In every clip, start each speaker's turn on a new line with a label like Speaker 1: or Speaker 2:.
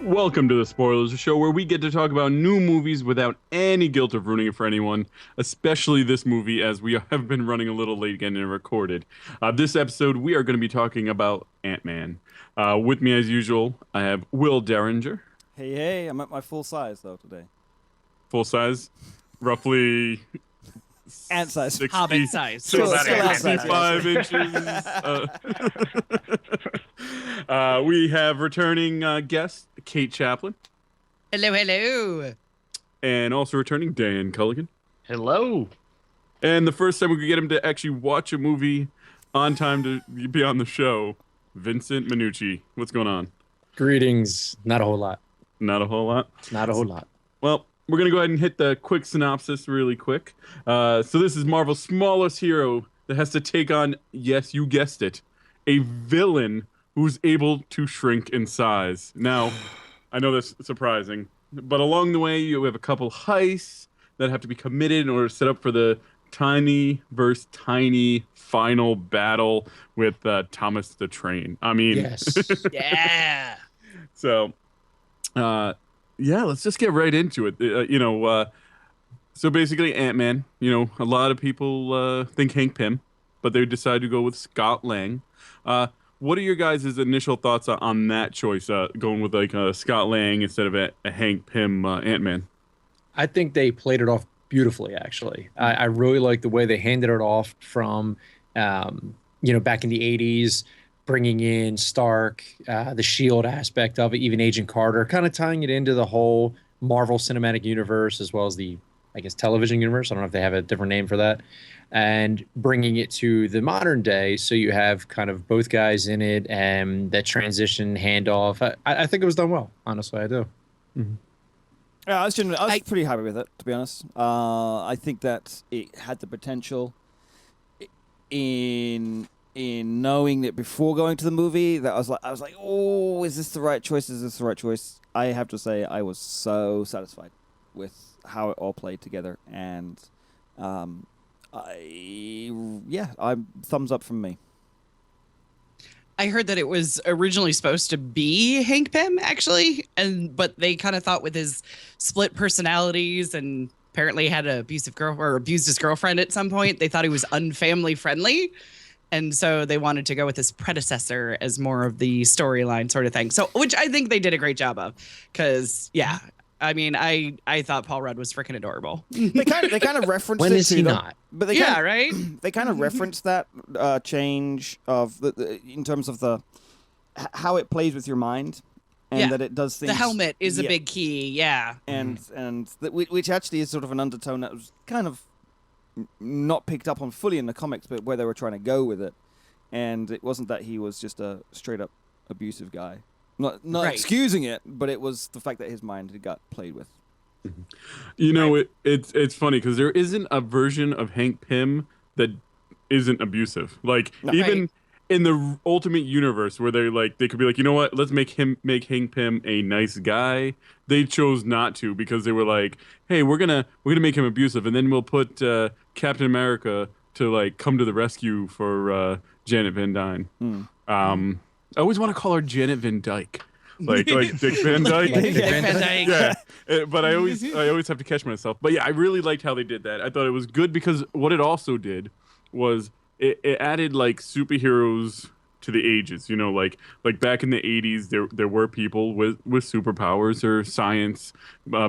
Speaker 1: Welcome to the Spoilers, a show where we get to talk about new movies without any guilt of ruining it for anyone, especially this movie, as we have been running a little late getting it recorded. This episode, we are going to be talking about Ant-Man. With me, as usual, I have Will Derringer,
Speaker 2: Hey, I'm at my full size though today.
Speaker 1: full size, roughly
Speaker 2: Ant size.
Speaker 1: 60,
Speaker 3: Hobbit size.
Speaker 2: Still ant size,
Speaker 1: 65 inches. We have returning guest Kate Chaplin,
Speaker 3: Hello, hello.
Speaker 1: and also returning Dan Culligan.
Speaker 4: Hello.
Speaker 1: And the first time we could get him to actually watch a movie on time to be on the show, Vincent Minucci. What's going on?
Speaker 5: Greetings. Not a whole lot.
Speaker 1: Not a whole lot.
Speaker 5: Not a whole lot.
Speaker 1: Well, we're going to go ahead and hit the quick synopsis really quick. So this is Marvel's smallest hero that has to take on, yes, you guessed it, a villain who's able to shrink in size. Now, I know that's surprising, but along the way, you have a couple heists that have to be committed in order to set up for the tiny versus tiny final battle with Thomas the Train. I mean,
Speaker 5: Yes.
Speaker 3: Yeah.
Speaker 1: so, yeah, let's just get right into it. So basically, Ant-Man. A lot of people think Hank Pym, but they decide to go with Scott Lang. What are your guys' initial thoughts on that choice, going with like Scott Lang instead of a Hank Pym Ant-Man?
Speaker 5: I think they played it off beautifully, actually. I really like the way they handed it off from, back in the 80s, bringing in Stark, the SHIELD aspect of it, even Agent Carter, kind of tying it into the whole Marvel Cinematic Universe as well as the, I guess, television universe. I don't know if they have a different name for that. And bringing it to the modern day, so you have kind of both guys in it and that transition handoff. I think it was done well, honestly, I do.
Speaker 1: Mm-hmm.
Speaker 2: Yeah, I was pretty happy with it, to be honest. I think that it had the potential in knowing that before going to the movie that I was like, oh, is this the right choice? Is this the right choice? I have to say I was so satisfied with how it all played together, and I'm thumbs up from me.
Speaker 3: I heard that it was originally supposed to be Hank Pym, actually, but they kind of thought with his split personalities and apparently had an abusive girl or abused his girlfriend at some point. They thought he was unfamily friendly. And so they wanted to go with his predecessor as more of the storyline sort of thing. So, which I think they did a great job of, because I mean, I thought Paul Rudd was freaking adorable.
Speaker 2: They kind of referenced
Speaker 5: When
Speaker 2: it
Speaker 5: is he
Speaker 2: too, though.
Speaker 5: not?
Speaker 2: But they
Speaker 3: Yeah,
Speaker 2: kinda,
Speaker 3: right?
Speaker 2: They kind of referenced that change of in terms of how it plays with your mind, and
Speaker 3: Yeah.
Speaker 2: that it does things.
Speaker 3: The helmet is a big key. Yeah.
Speaker 2: and which actually is sort of an undertone that was kind of not picked up on fully in the comics, but where they were trying to go with it, and it wasn't that he was just a straight up abusive guy. Not
Speaker 3: Right.
Speaker 2: excusing it, but it was the fact that his mind had got played with.
Speaker 1: It's funny because there isn't a version of Hank Pym that isn't abusive. Like
Speaker 2: No.
Speaker 1: even
Speaker 3: Right.
Speaker 1: in the Ultimate Universe, where they could be like, you know what, let's make Hank Pym a nice guy. They chose not to because they were like, hey, we're gonna make him abusive, and then we'll put Captain America to like come to the rescue for Janet Van Dyne. I always want to call her Janet Van Dyke. Like Dick Van Dyke.
Speaker 5: Like Dick
Speaker 3: Dick Van Dyke.
Speaker 1: Yeah, but I always have to catch myself. But yeah, I really liked how they did that. I thought it was good because what it also did was it added like superheroes to the ages. Like back in the 80s, there were people with superpowers or science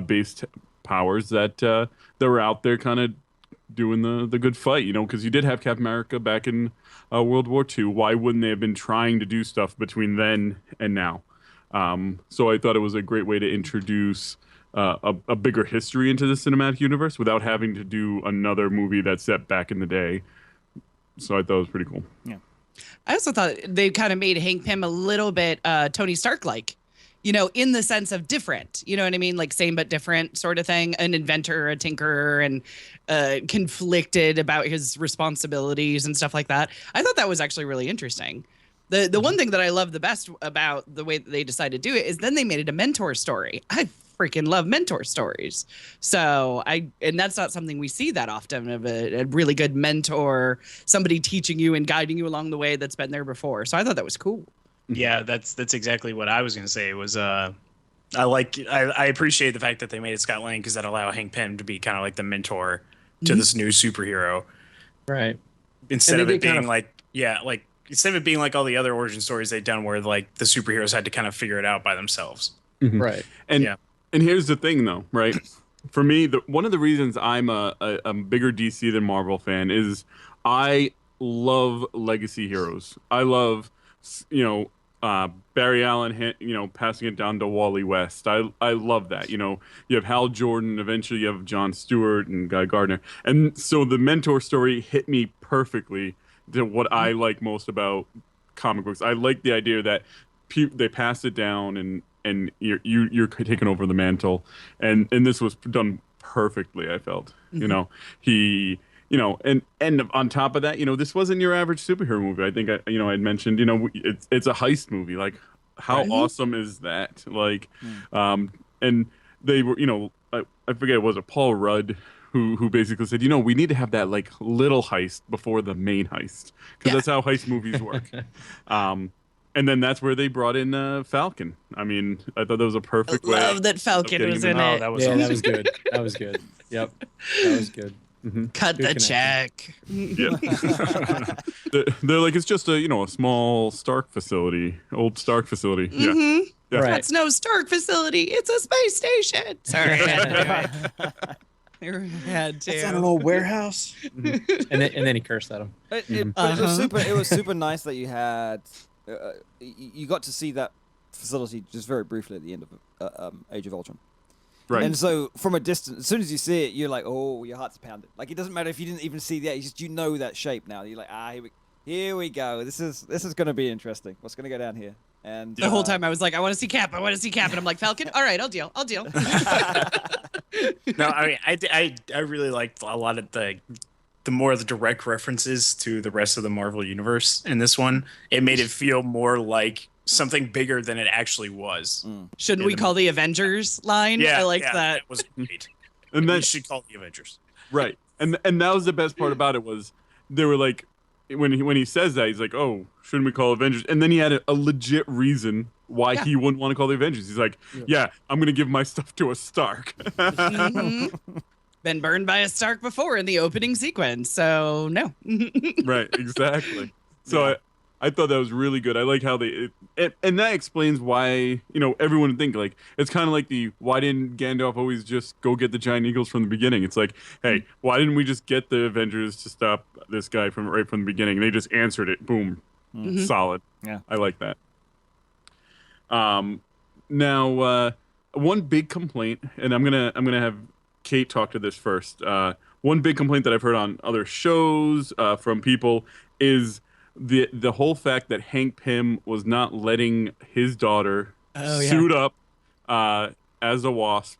Speaker 1: based powers that were out there kind of doing the good fight. Because you did have Captain America back in World War II. Why wouldn't they have been trying to do stuff between then and now? So I thought it was a great way to introduce a bigger history into the cinematic universe without having to do another movie that's set back in the day. So I thought it was pretty cool.
Speaker 2: Yeah.
Speaker 3: I also thought they kind of made Hank Pym a little bit Tony Stark-like, in the sense of different, you know what I mean? Like same but different sort of thing. An inventor, a tinkerer, and conflicted about his responsibilities and stuff like that. I thought that was actually really interesting. The one thing that I love the best about the way that they decided to do it is then they made it a mentor story. I freaking love mentor stories. So and that's not something we see that often, of a really good mentor, somebody teaching you and guiding you along the way that's been there before. So I thought that was cool.
Speaker 4: Yeah, that's exactly what I was going to say. It was I appreciate the fact that they made it Scott Lang because that allow Hank Pym to be kind of like the mentor to this new superhero
Speaker 5: Right.
Speaker 4: instead of
Speaker 5: they
Speaker 4: it being
Speaker 5: kind of-
Speaker 4: like instead of it being like all the other origin stories they've done where like the superheroes had to kind of figure it out by themselves.
Speaker 5: Right.
Speaker 1: And
Speaker 4: Yeah.
Speaker 1: and here's the thing, though, right? For me, one of the reasons I'm a bigger DC than Marvel fan is I love legacy heroes. I love, Barry Allen, passing it down to Wally West. I love that. You have Hal Jordan. Eventually, you have John Stewart and Guy Gardner. And so the mentor story hit me perfectly to what I like most about comic books. I like the idea that they pass it down and you're taking over the mantle, and this was done perfectly. I felt, he, and on top of that, this wasn't your average superhero movie. I think I'd mentioned, it's a heist movie. Like, how awesome is that? Like, and they were, I forget, was it Paul Rudd who basically said, we need to have that like little heist before the main heist, because that's how heist movies work. And then that's where they brought in Falcon. I mean, I thought that was a perfect way.
Speaker 3: Love that Falcon
Speaker 1: getting
Speaker 3: was
Speaker 1: him
Speaker 3: in
Speaker 1: in.
Speaker 3: it.
Speaker 4: that was
Speaker 5: Yeah,
Speaker 4: awesome.
Speaker 5: that was good. That was good. Yep. That was good.
Speaker 3: Cut
Speaker 5: Good
Speaker 3: the
Speaker 5: connection.
Speaker 3: check.
Speaker 1: Yeah. They're like, it's just a small Stark facility, old Stark facility. Yeah. Yeah.
Speaker 5: Right.
Speaker 3: That's no Stark facility. It's a space station. Sorry. I had to.
Speaker 5: old warehouse. And then he cursed at him.
Speaker 2: But it was super nice that you had, you got to see that facility just very briefly at the end of Age of Ultron.
Speaker 1: Right.
Speaker 2: And so from a distance, as soon as you see it, you're like, oh, your heart's pounding. Like, it doesn't matter if you didn't even see that. You know that shape now. You're like, here we go. This is going to be interesting. What's going to go down here? And
Speaker 3: The whole time I was like, I want to see Cap. I want to see Cap. And I'm like, Falcon? All right, I'll deal.
Speaker 4: No, I mean, I really liked a lot of the more of the direct references to the rest of the Marvel universe in this one. It made it feel more like something bigger than it actually was.
Speaker 3: Shouldn't we call the Avengers line?
Speaker 4: Yeah,
Speaker 3: I like
Speaker 4: yeah,
Speaker 3: that.
Speaker 4: was great.
Speaker 1: And
Speaker 4: We
Speaker 1: then
Speaker 4: should call it the Avengers.
Speaker 1: right. And that was the best part about it was they were like, when he says that, he's like, oh, shouldn't we call Avengers? And then he had a legit reason why he wouldn't want to call the Avengers. He's like, yeah, I'm going to give my stuff to a Stark.
Speaker 3: Been burned by a Stark before in the opening sequence, so no.
Speaker 1: Right, exactly. So I thought that was really good. I like how and that explains why, everyone would think, like, it's kind of like why didn't Gandalf always just go get the giant eagles from the beginning? It's like, hey, why didn't we just get the Avengers to stop this guy right from the beginning? They just answered it. Boom. Solid.
Speaker 2: Yeah.
Speaker 1: I like that. Now, one big complaint, and I'm gonna have Kate talk to this first. One big complaint that I've heard on other shows from people is the whole fact that Hank Pym was not letting his daughter suit up as a Wasp.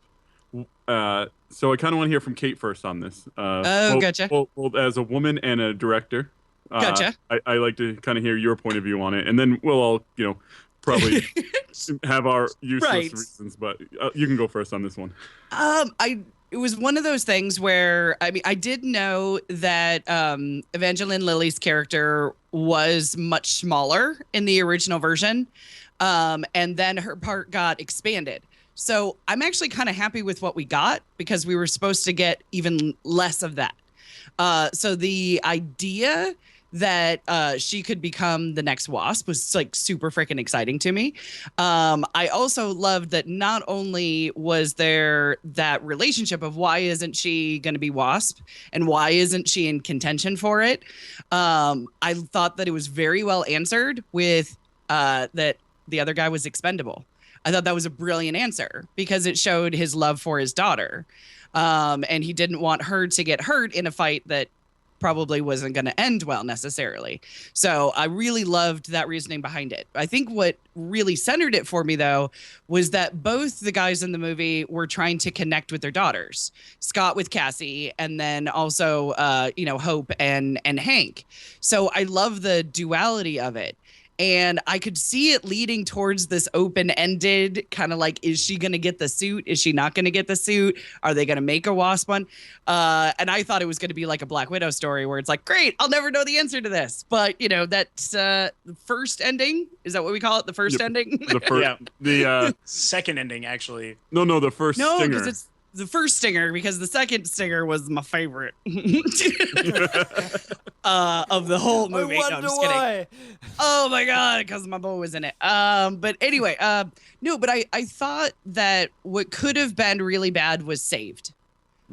Speaker 1: So I kind of want to hear from Kate first on this.
Speaker 3: Gotcha.
Speaker 1: Well, as a woman and a director,
Speaker 3: Gotcha.
Speaker 1: I like to kind of hear your point of view on it, and then we'll all, probably have our useless
Speaker 3: Right.
Speaker 1: reasons. But you can go first on this one.
Speaker 3: It was one of those things where, I mean, I did know that Evangeline Lilly's character was much smaller in the original version, and then her part got expanded. So I'm actually kind of happy with what we got because we were supposed to get even less of that. So the idea that she could become the next Wasp was like super freaking exciting to me. I also loved that not only was there that relationship of why isn't she going to be Wasp and why isn't she in contention for it. I thought that it was very well answered with that the other guy was expendable. I thought that was a brilliant answer because it showed his love for his daughter. And he didn't want her to get hurt in a fight that probably wasn't going to end well necessarily. So I really loved that reasoning behind it. I think what really centered it for me, though, was that both the guys in the movie were trying to connect with their daughters, Scott with Cassie, and then also, Hope and Hank. So I love the duality of it. And I could see it leading towards this open-ended kind of like, is she going to get the suit? Is she not going to get the suit? Are they going to make a Wasp one? And I thought it was going to be like a Black Widow story where it's like, great, I'll never know the answer to this. But, you know, that's the first ending. Is that what we call it? The first ending?
Speaker 1: The first,
Speaker 4: Yeah.
Speaker 1: the
Speaker 4: Second ending, actually.
Speaker 1: no, the first
Speaker 3: No,
Speaker 1: stinger.
Speaker 3: because it's the first stinger, because the second stinger was my favorite of the whole movie. No, I'm just kidding. Oh my god, because my boy was in it. But anyway, no, but I thought that what could have been really bad was saved.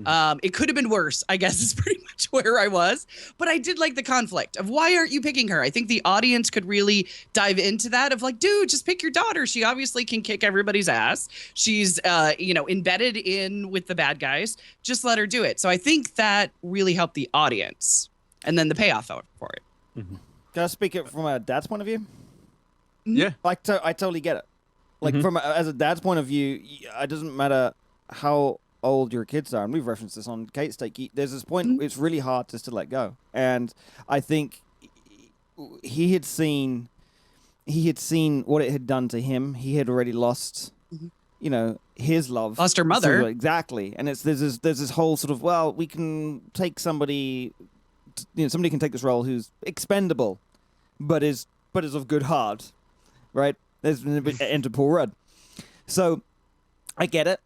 Speaker 3: It could have been worse, I guess, is pretty much where I was. But I did like the conflict of why aren't you picking her? I think the audience could really dive into that of like, dude, just pick your daughter. She obviously can kick everybody's ass. She's, embedded in with the bad guys. Just let her do it. So I think that really helped the audience. And then the payoff for it.
Speaker 2: Can I speak it from a dad's point of view?
Speaker 1: Yeah.
Speaker 2: I totally get it. Like as a dad's point of view, it doesn't matter how old your kids are, and we've referenced this on Kate's Take. There's this point it's really hard just to let go, and I think he had seen what it had done to him. He had already lost, his love,
Speaker 3: Lost her mother.
Speaker 2: So, exactly, and there's this whole sort of, well, we can take somebody, somebody can take this role who's expendable, but is of good heart, right? There's enter Paul Rudd, so I get it.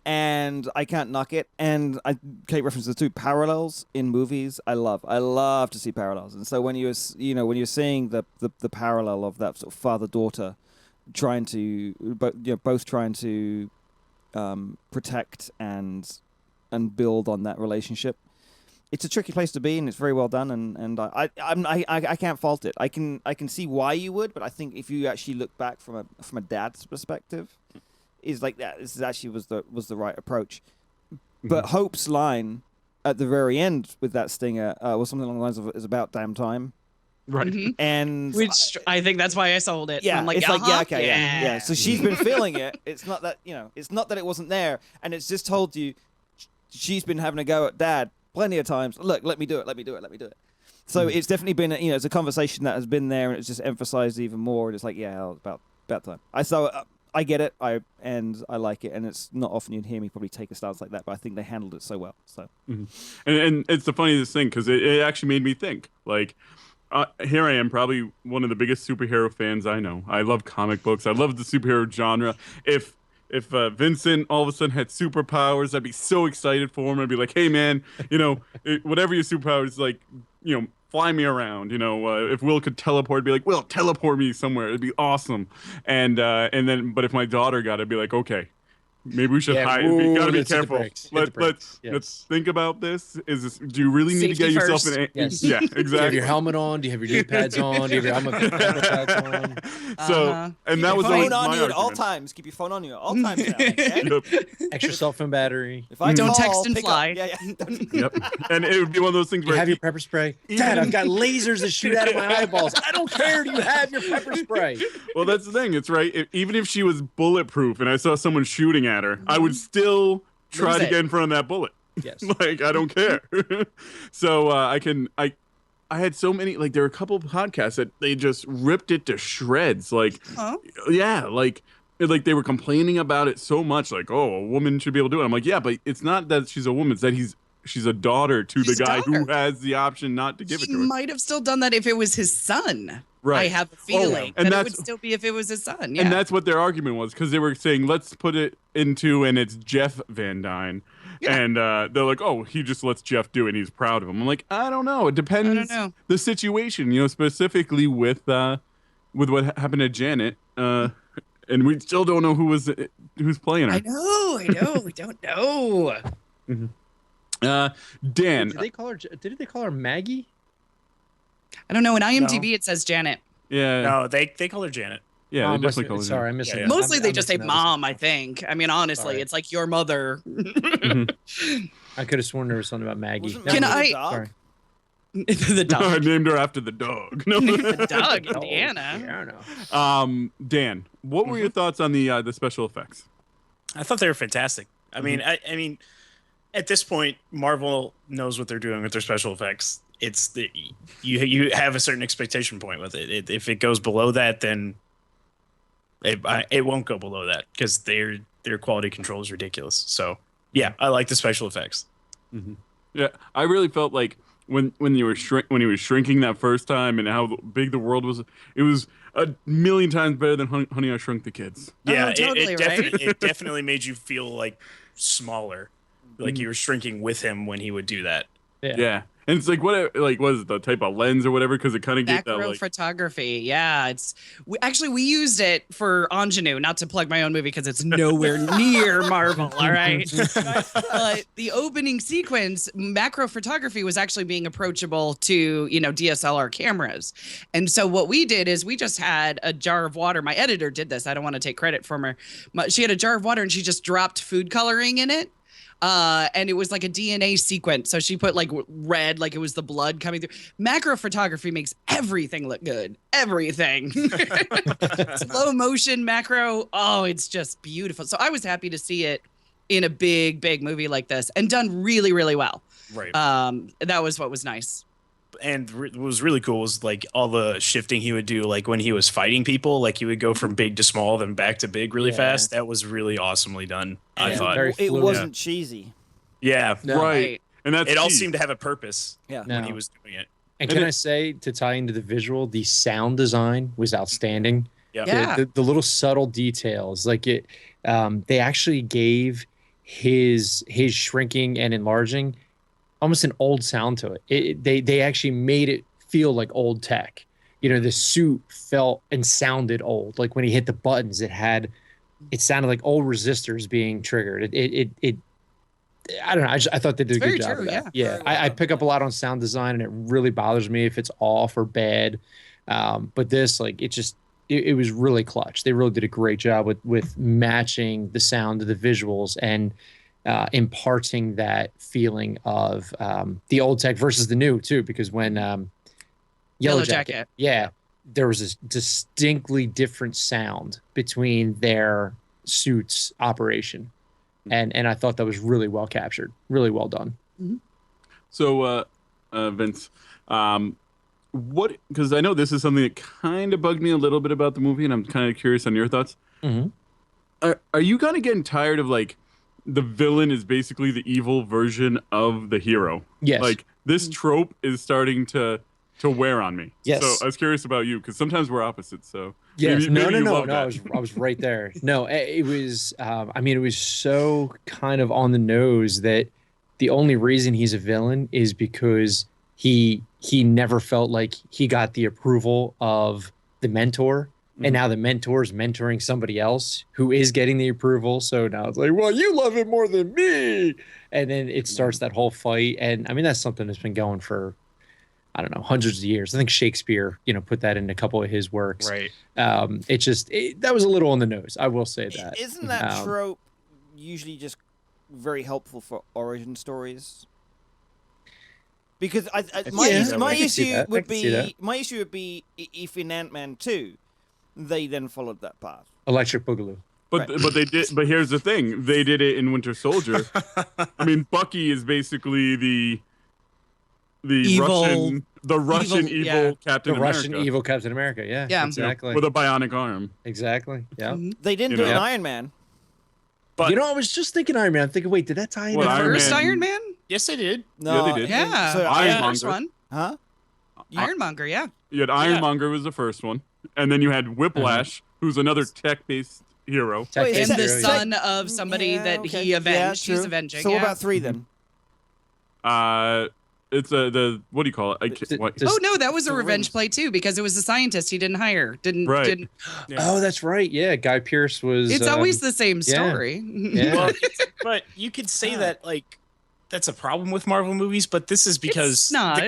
Speaker 2: And I can't knock it. And Kate references too, parallels in movies. I love to see parallels. And so when you're seeing the parallel of that sort of father-daughter trying to both trying to protect and build on that relationship, it's a tricky place to be, and it's very well done. And I can't fault it. I can see why you would, but I think if you actually look back from a dad's perspective, is like that. This actually was the right approach, but Hope's line at the very end with that stinger was something along the lines of "It's about damn time,"
Speaker 1: Right.
Speaker 2: and
Speaker 3: Which I think that's why I sold it.
Speaker 2: yeah,
Speaker 3: I'm like,
Speaker 2: it's like
Speaker 3: uh-huh,
Speaker 2: okay, yeah. So she's been feeling it. It's not that it's not that it wasn't there, and it's just told you she's been having a go at Dad plenty of times. Look, let me do it. So it's definitely been it's a conversation that has been there, and it's just emphasized even more. And it's like about time. I get it. I like it, and it's not often you'd hear me probably take a stance like that, but I think they handled it so well. So,
Speaker 1: And it's the funniest thing because it actually made me think. Like, here I am, probably one of the biggest superhero fans I know. I love comic books. I love the superhero genre. If Vincent all of a sudden had superpowers, I'd be so excited for him. I'd be like, hey man, whatever your superpowers, like, fly me around. If Will could teleport, I'd be like, Will, teleport me somewhere. It'd be awesome. And then, but if my daughter got it, I'd be like, okay, maybe we should hide. We gotta be careful. Let's think about this. Do you really need to get yourself in?
Speaker 5: Yes.
Speaker 1: Yeah,
Speaker 5: Do you have
Speaker 1: exactly.
Speaker 5: your helmet on? Do you have your knee pads on? Do you have your helmet pads on?
Speaker 1: So, and that was
Speaker 2: phone
Speaker 1: always
Speaker 2: on
Speaker 1: my
Speaker 2: you at all
Speaker 1: argument.
Speaker 2: times. Keep your phone on you at all times. Now, okay?
Speaker 1: Yep.
Speaker 5: Extra cell phone battery.
Speaker 2: If I
Speaker 3: Don't
Speaker 2: call,
Speaker 3: text and
Speaker 2: pick
Speaker 3: fly.
Speaker 2: Up. Yeah.
Speaker 1: Yep. And it would be one of those things
Speaker 5: You
Speaker 1: where
Speaker 5: have your pepper spray? Dad, I've got lasers that shoot out of my eyeballs. I don't care. Do you have your pepper spray?
Speaker 1: well, that's the thing. It's right. Even if she was bulletproof and I saw someone shooting at her, I would still try
Speaker 3: Lose
Speaker 1: to
Speaker 3: it.
Speaker 1: get in front of that bullet.
Speaker 5: Yes.
Speaker 1: Like, I don't care. So I had so many, like, there were a couple of podcasts that they just ripped it to shreds. Like, yeah, like they were complaining about it so much. Like, oh, a woman should be able to do it. I'm like, yeah, but it's not that she's a woman. It's that she's a daughter to
Speaker 3: She's
Speaker 1: the
Speaker 3: a
Speaker 1: guy who
Speaker 3: daughter.
Speaker 1: has the option not to give it
Speaker 3: He
Speaker 1: to her.
Speaker 3: might have still done that if it was his son.
Speaker 1: Right.
Speaker 3: I have a feeling
Speaker 1: and
Speaker 3: that it
Speaker 1: that's-
Speaker 3: would still be if it was his son. Yeah.
Speaker 1: And that's what their argument was, because they were saying, let's put it into, and it's Jeff Van Dyne.
Speaker 3: Yeah.
Speaker 1: And they're like, oh, he just lets Jeff do it, and he's proud of him. I'm like, I don't know. It depends
Speaker 3: know.
Speaker 1: the situation, specifically with what happened to Janet. And we still don't know who's playing her.
Speaker 3: I know. We don't know.
Speaker 1: Dan.
Speaker 5: Did they call her Maggie?
Speaker 3: I don't know. In IMDb, it says Janet.
Speaker 1: Yeah.
Speaker 4: No, they call her Janet.
Speaker 1: Yeah,
Speaker 5: Oh,
Speaker 1: they
Speaker 5: I must
Speaker 1: definitely
Speaker 5: have-
Speaker 1: call her
Speaker 5: Sorry, I
Speaker 1: Janet.
Speaker 5: missed
Speaker 4: Yeah,
Speaker 5: it.
Speaker 4: yeah.
Speaker 3: Mostly
Speaker 5: I'm
Speaker 3: they just say
Speaker 5: missing that.
Speaker 3: mom, I think. I mean, honestly,
Speaker 5: Sorry.
Speaker 3: it's like your mother.
Speaker 5: I could have sworn there was something about Maggie.
Speaker 2: Wasn't
Speaker 3: Can
Speaker 2: Maggie the
Speaker 3: I-
Speaker 2: dog?
Speaker 5: Sorry.
Speaker 3: The
Speaker 1: I
Speaker 3: dog.
Speaker 1: named her after the dog. No.
Speaker 3: The dog,
Speaker 5: Oh,
Speaker 3: Indiana.
Speaker 5: yeah, I don't know.
Speaker 1: Dan, what were your thoughts on the special effects?
Speaker 4: I thought they were fantastic. I mean, I mean, at this point, Marvel knows what they're doing with their special effects. it's the you have a certain expectation point with it. If it goes below that, then it won't go below that because their quality control is ridiculous. So yeah, I like the special effects.
Speaker 1: Yeah, I really felt like when he was shrinking that first time and how big the world was, it was a million times better than Honey, I Shrunk the Kids.
Speaker 4: Yeah,
Speaker 3: Oh, totally,
Speaker 4: it definitely made you feel like smaller, like you were shrinking with him when he would do that.
Speaker 1: Yeah. And it's like what is it, the type of lens or whatever, because it kind of gave that
Speaker 3: Macro
Speaker 1: like
Speaker 3: photography. Yeah, we used it for Ingenue, not to plug my own movie because it's nowhere near Marvel. All right, but the opening sequence, macro photography was actually being approachable to DSLR cameras, and so what we did is we just had a jar of water. My editor did this. I don't want to take credit from her. She had a jar of water and she just dropped food coloring in it. And it was like a DNA sequence. So she put like red, like it was the blood coming through. Macro photography makes everything look good. Everything. Slow motion macro. Oh, it's just beautiful. So I was happy to see it in a big, big movie like this and done really, really well.
Speaker 4: Right.
Speaker 3: That was what was nice.
Speaker 4: And what was really cool was like all the shifting he would do, like when he was fighting people, like he would go from big to small, then back to big really fast. That was really awesomely done. I thought.
Speaker 2: It wasn't cheesy.
Speaker 4: Yeah,
Speaker 5: No.
Speaker 1: right. And that's
Speaker 4: it all
Speaker 1: key.
Speaker 4: seemed to have a purpose
Speaker 2: Yeah.
Speaker 4: when he was doing it.
Speaker 5: And can I say, to tie into the visual, the sound design was outstanding.
Speaker 3: Yeah.
Speaker 5: The little subtle details, like it, they actually gave his shrinking and enlarging almost an old sound to it. They actually made it feel like old tech. The suit felt and sounded old. Like when he hit the buttons, it sounded like old resistors being triggered. It I don't know. I thought they did a good job of that. Yeah. I pick up a lot on sound design, and it really bothers me if it's off or bad. But this, like, it was really clutch. They really did a great job with matching the sound to the visuals and imparting that feeling of the old tech versus the new too. Because when Yellow Jacket, there was this distinctly different sound between their suits operation. And I thought that was really well captured, really well done.
Speaker 1: So, Vince, because I know this is something that kind of bugged me a little bit about the movie, and I'm kind of curious on your thoughts. Are you kind of getting tired of like the villain is basically the evil version of the hero?
Speaker 5: Yes.
Speaker 1: Like this trope is starting to wear on me.
Speaker 5: Yes.
Speaker 1: So I was curious about you because sometimes we're opposites. So
Speaker 5: Yes.
Speaker 1: maybe you
Speaker 5: No.
Speaker 1: love that.
Speaker 5: I was right there. No, it was. It was so kind of on the nose that the only reason he's a villain is because he never felt like he got the approval of the mentor, and now the mentor is mentoring somebody else who is getting the approval. So now it's like, well, you love it more than me, and then it starts that whole fight. And I mean, that's something that's been going for, I don't know, hundreds of years. I think Shakespeare, put that in a couple of his works.
Speaker 4: Right.
Speaker 5: That was a little on the nose. I will say that.
Speaker 2: Isn't that trope usually just very helpful for origin stories? Because my issue would be if in Ant-Man 2, they then followed that path.
Speaker 5: Electric Boogaloo.
Speaker 1: But they did. But here's the thing: they did it in Winter Soldier. I mean, Bucky is basically the
Speaker 3: Evil-
Speaker 1: Russian evil Captain
Speaker 5: The
Speaker 1: America.
Speaker 5: Russian evil Captain America. Yeah.
Speaker 3: Yeah.
Speaker 5: Exactly.
Speaker 1: with a bionic arm.
Speaker 5: Exactly. Yeah.
Speaker 2: They didn't do it in Iron Man.
Speaker 4: But
Speaker 5: I was just thinking Iron Man. I'm thinking, wait, did that tie into
Speaker 1: Well,
Speaker 5: the
Speaker 1: Iron
Speaker 3: First
Speaker 1: Man-
Speaker 3: Iron Man?
Speaker 4: yes, they did.
Speaker 2: No,
Speaker 1: Yeah, they did.
Speaker 3: Yeah.
Speaker 2: So
Speaker 1: Ironmonger.
Speaker 3: First one.
Speaker 2: Huh?
Speaker 3: Ironmonger, yeah.
Speaker 1: You had Ironmonger was the first one, and then you had Whiplash, who's another tech-based hero.
Speaker 2: Wait,
Speaker 3: And
Speaker 2: is
Speaker 3: the
Speaker 2: that-
Speaker 3: son of somebody that he avenged.
Speaker 2: Yeah,
Speaker 3: He's
Speaker 2: true.
Speaker 3: avenging.
Speaker 2: So what
Speaker 3: yeah.
Speaker 2: about 3 then?
Speaker 1: It's the what do you call it?
Speaker 3: Oh no, that was a revenge play too because it was the scientist he didn't hire.
Speaker 1: Right.
Speaker 3: Didn't.
Speaker 5: Oh, that's right. Yeah. Guy Pearce was.
Speaker 3: It's always the same story.
Speaker 5: Yeah.
Speaker 4: Well, but you could say that like that's a problem with Marvel movies, but this is because
Speaker 3: It's not.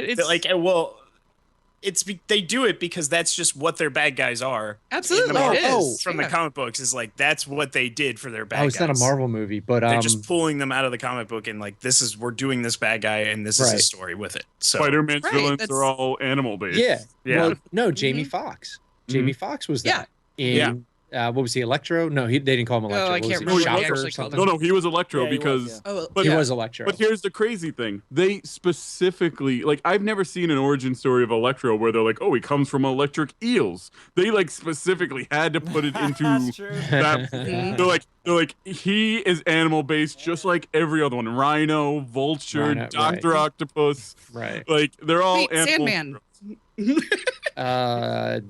Speaker 4: they do it because that's just what their bad guys are.
Speaker 3: Absolutely,
Speaker 4: In the
Speaker 3: it
Speaker 4: Marvel-
Speaker 3: is.
Speaker 4: from the comic books is like that's what they did for their bad guys.
Speaker 5: it's not a Marvel movie, but
Speaker 4: They're just pulling them out of the comic book and like we're doing this bad guy and this is
Speaker 5: Right.
Speaker 4: his story with it. So
Speaker 1: Spider-Man's
Speaker 3: Right,
Speaker 1: villains
Speaker 3: that's-
Speaker 1: are all animal-based.
Speaker 5: yeah.
Speaker 4: Yeah.
Speaker 5: Well, no, Jamie Foxx. Jamie Foxx was
Speaker 3: Yeah.
Speaker 5: that in
Speaker 4: Yeah.
Speaker 5: what was he, Electro? No, they didn't call him Electro.
Speaker 3: I
Speaker 5: What
Speaker 3: can't
Speaker 5: was he,
Speaker 3: remember what they
Speaker 5: Shocker or
Speaker 3: actually called
Speaker 5: something?
Speaker 1: No, he was Electro
Speaker 2: Yeah, he was,
Speaker 1: because.
Speaker 2: yeah.
Speaker 3: Oh,
Speaker 1: But
Speaker 5: He
Speaker 3: yeah.
Speaker 5: was Electro.
Speaker 1: But here's the crazy thing. They specifically, like, I've never seen an origin story of Electro where they're like, oh, he comes from electric eels. They, like, specifically had to put it into
Speaker 2: That's true.
Speaker 1: that.
Speaker 3: Mhm.
Speaker 1: They're like, he is animal based just like every other one. Rhino, Vulture,
Speaker 5: Rhino,
Speaker 1: Dr. Octopus.
Speaker 5: Right.
Speaker 1: Like, they're all
Speaker 3: Wait,
Speaker 1: animal.
Speaker 3: Sandman.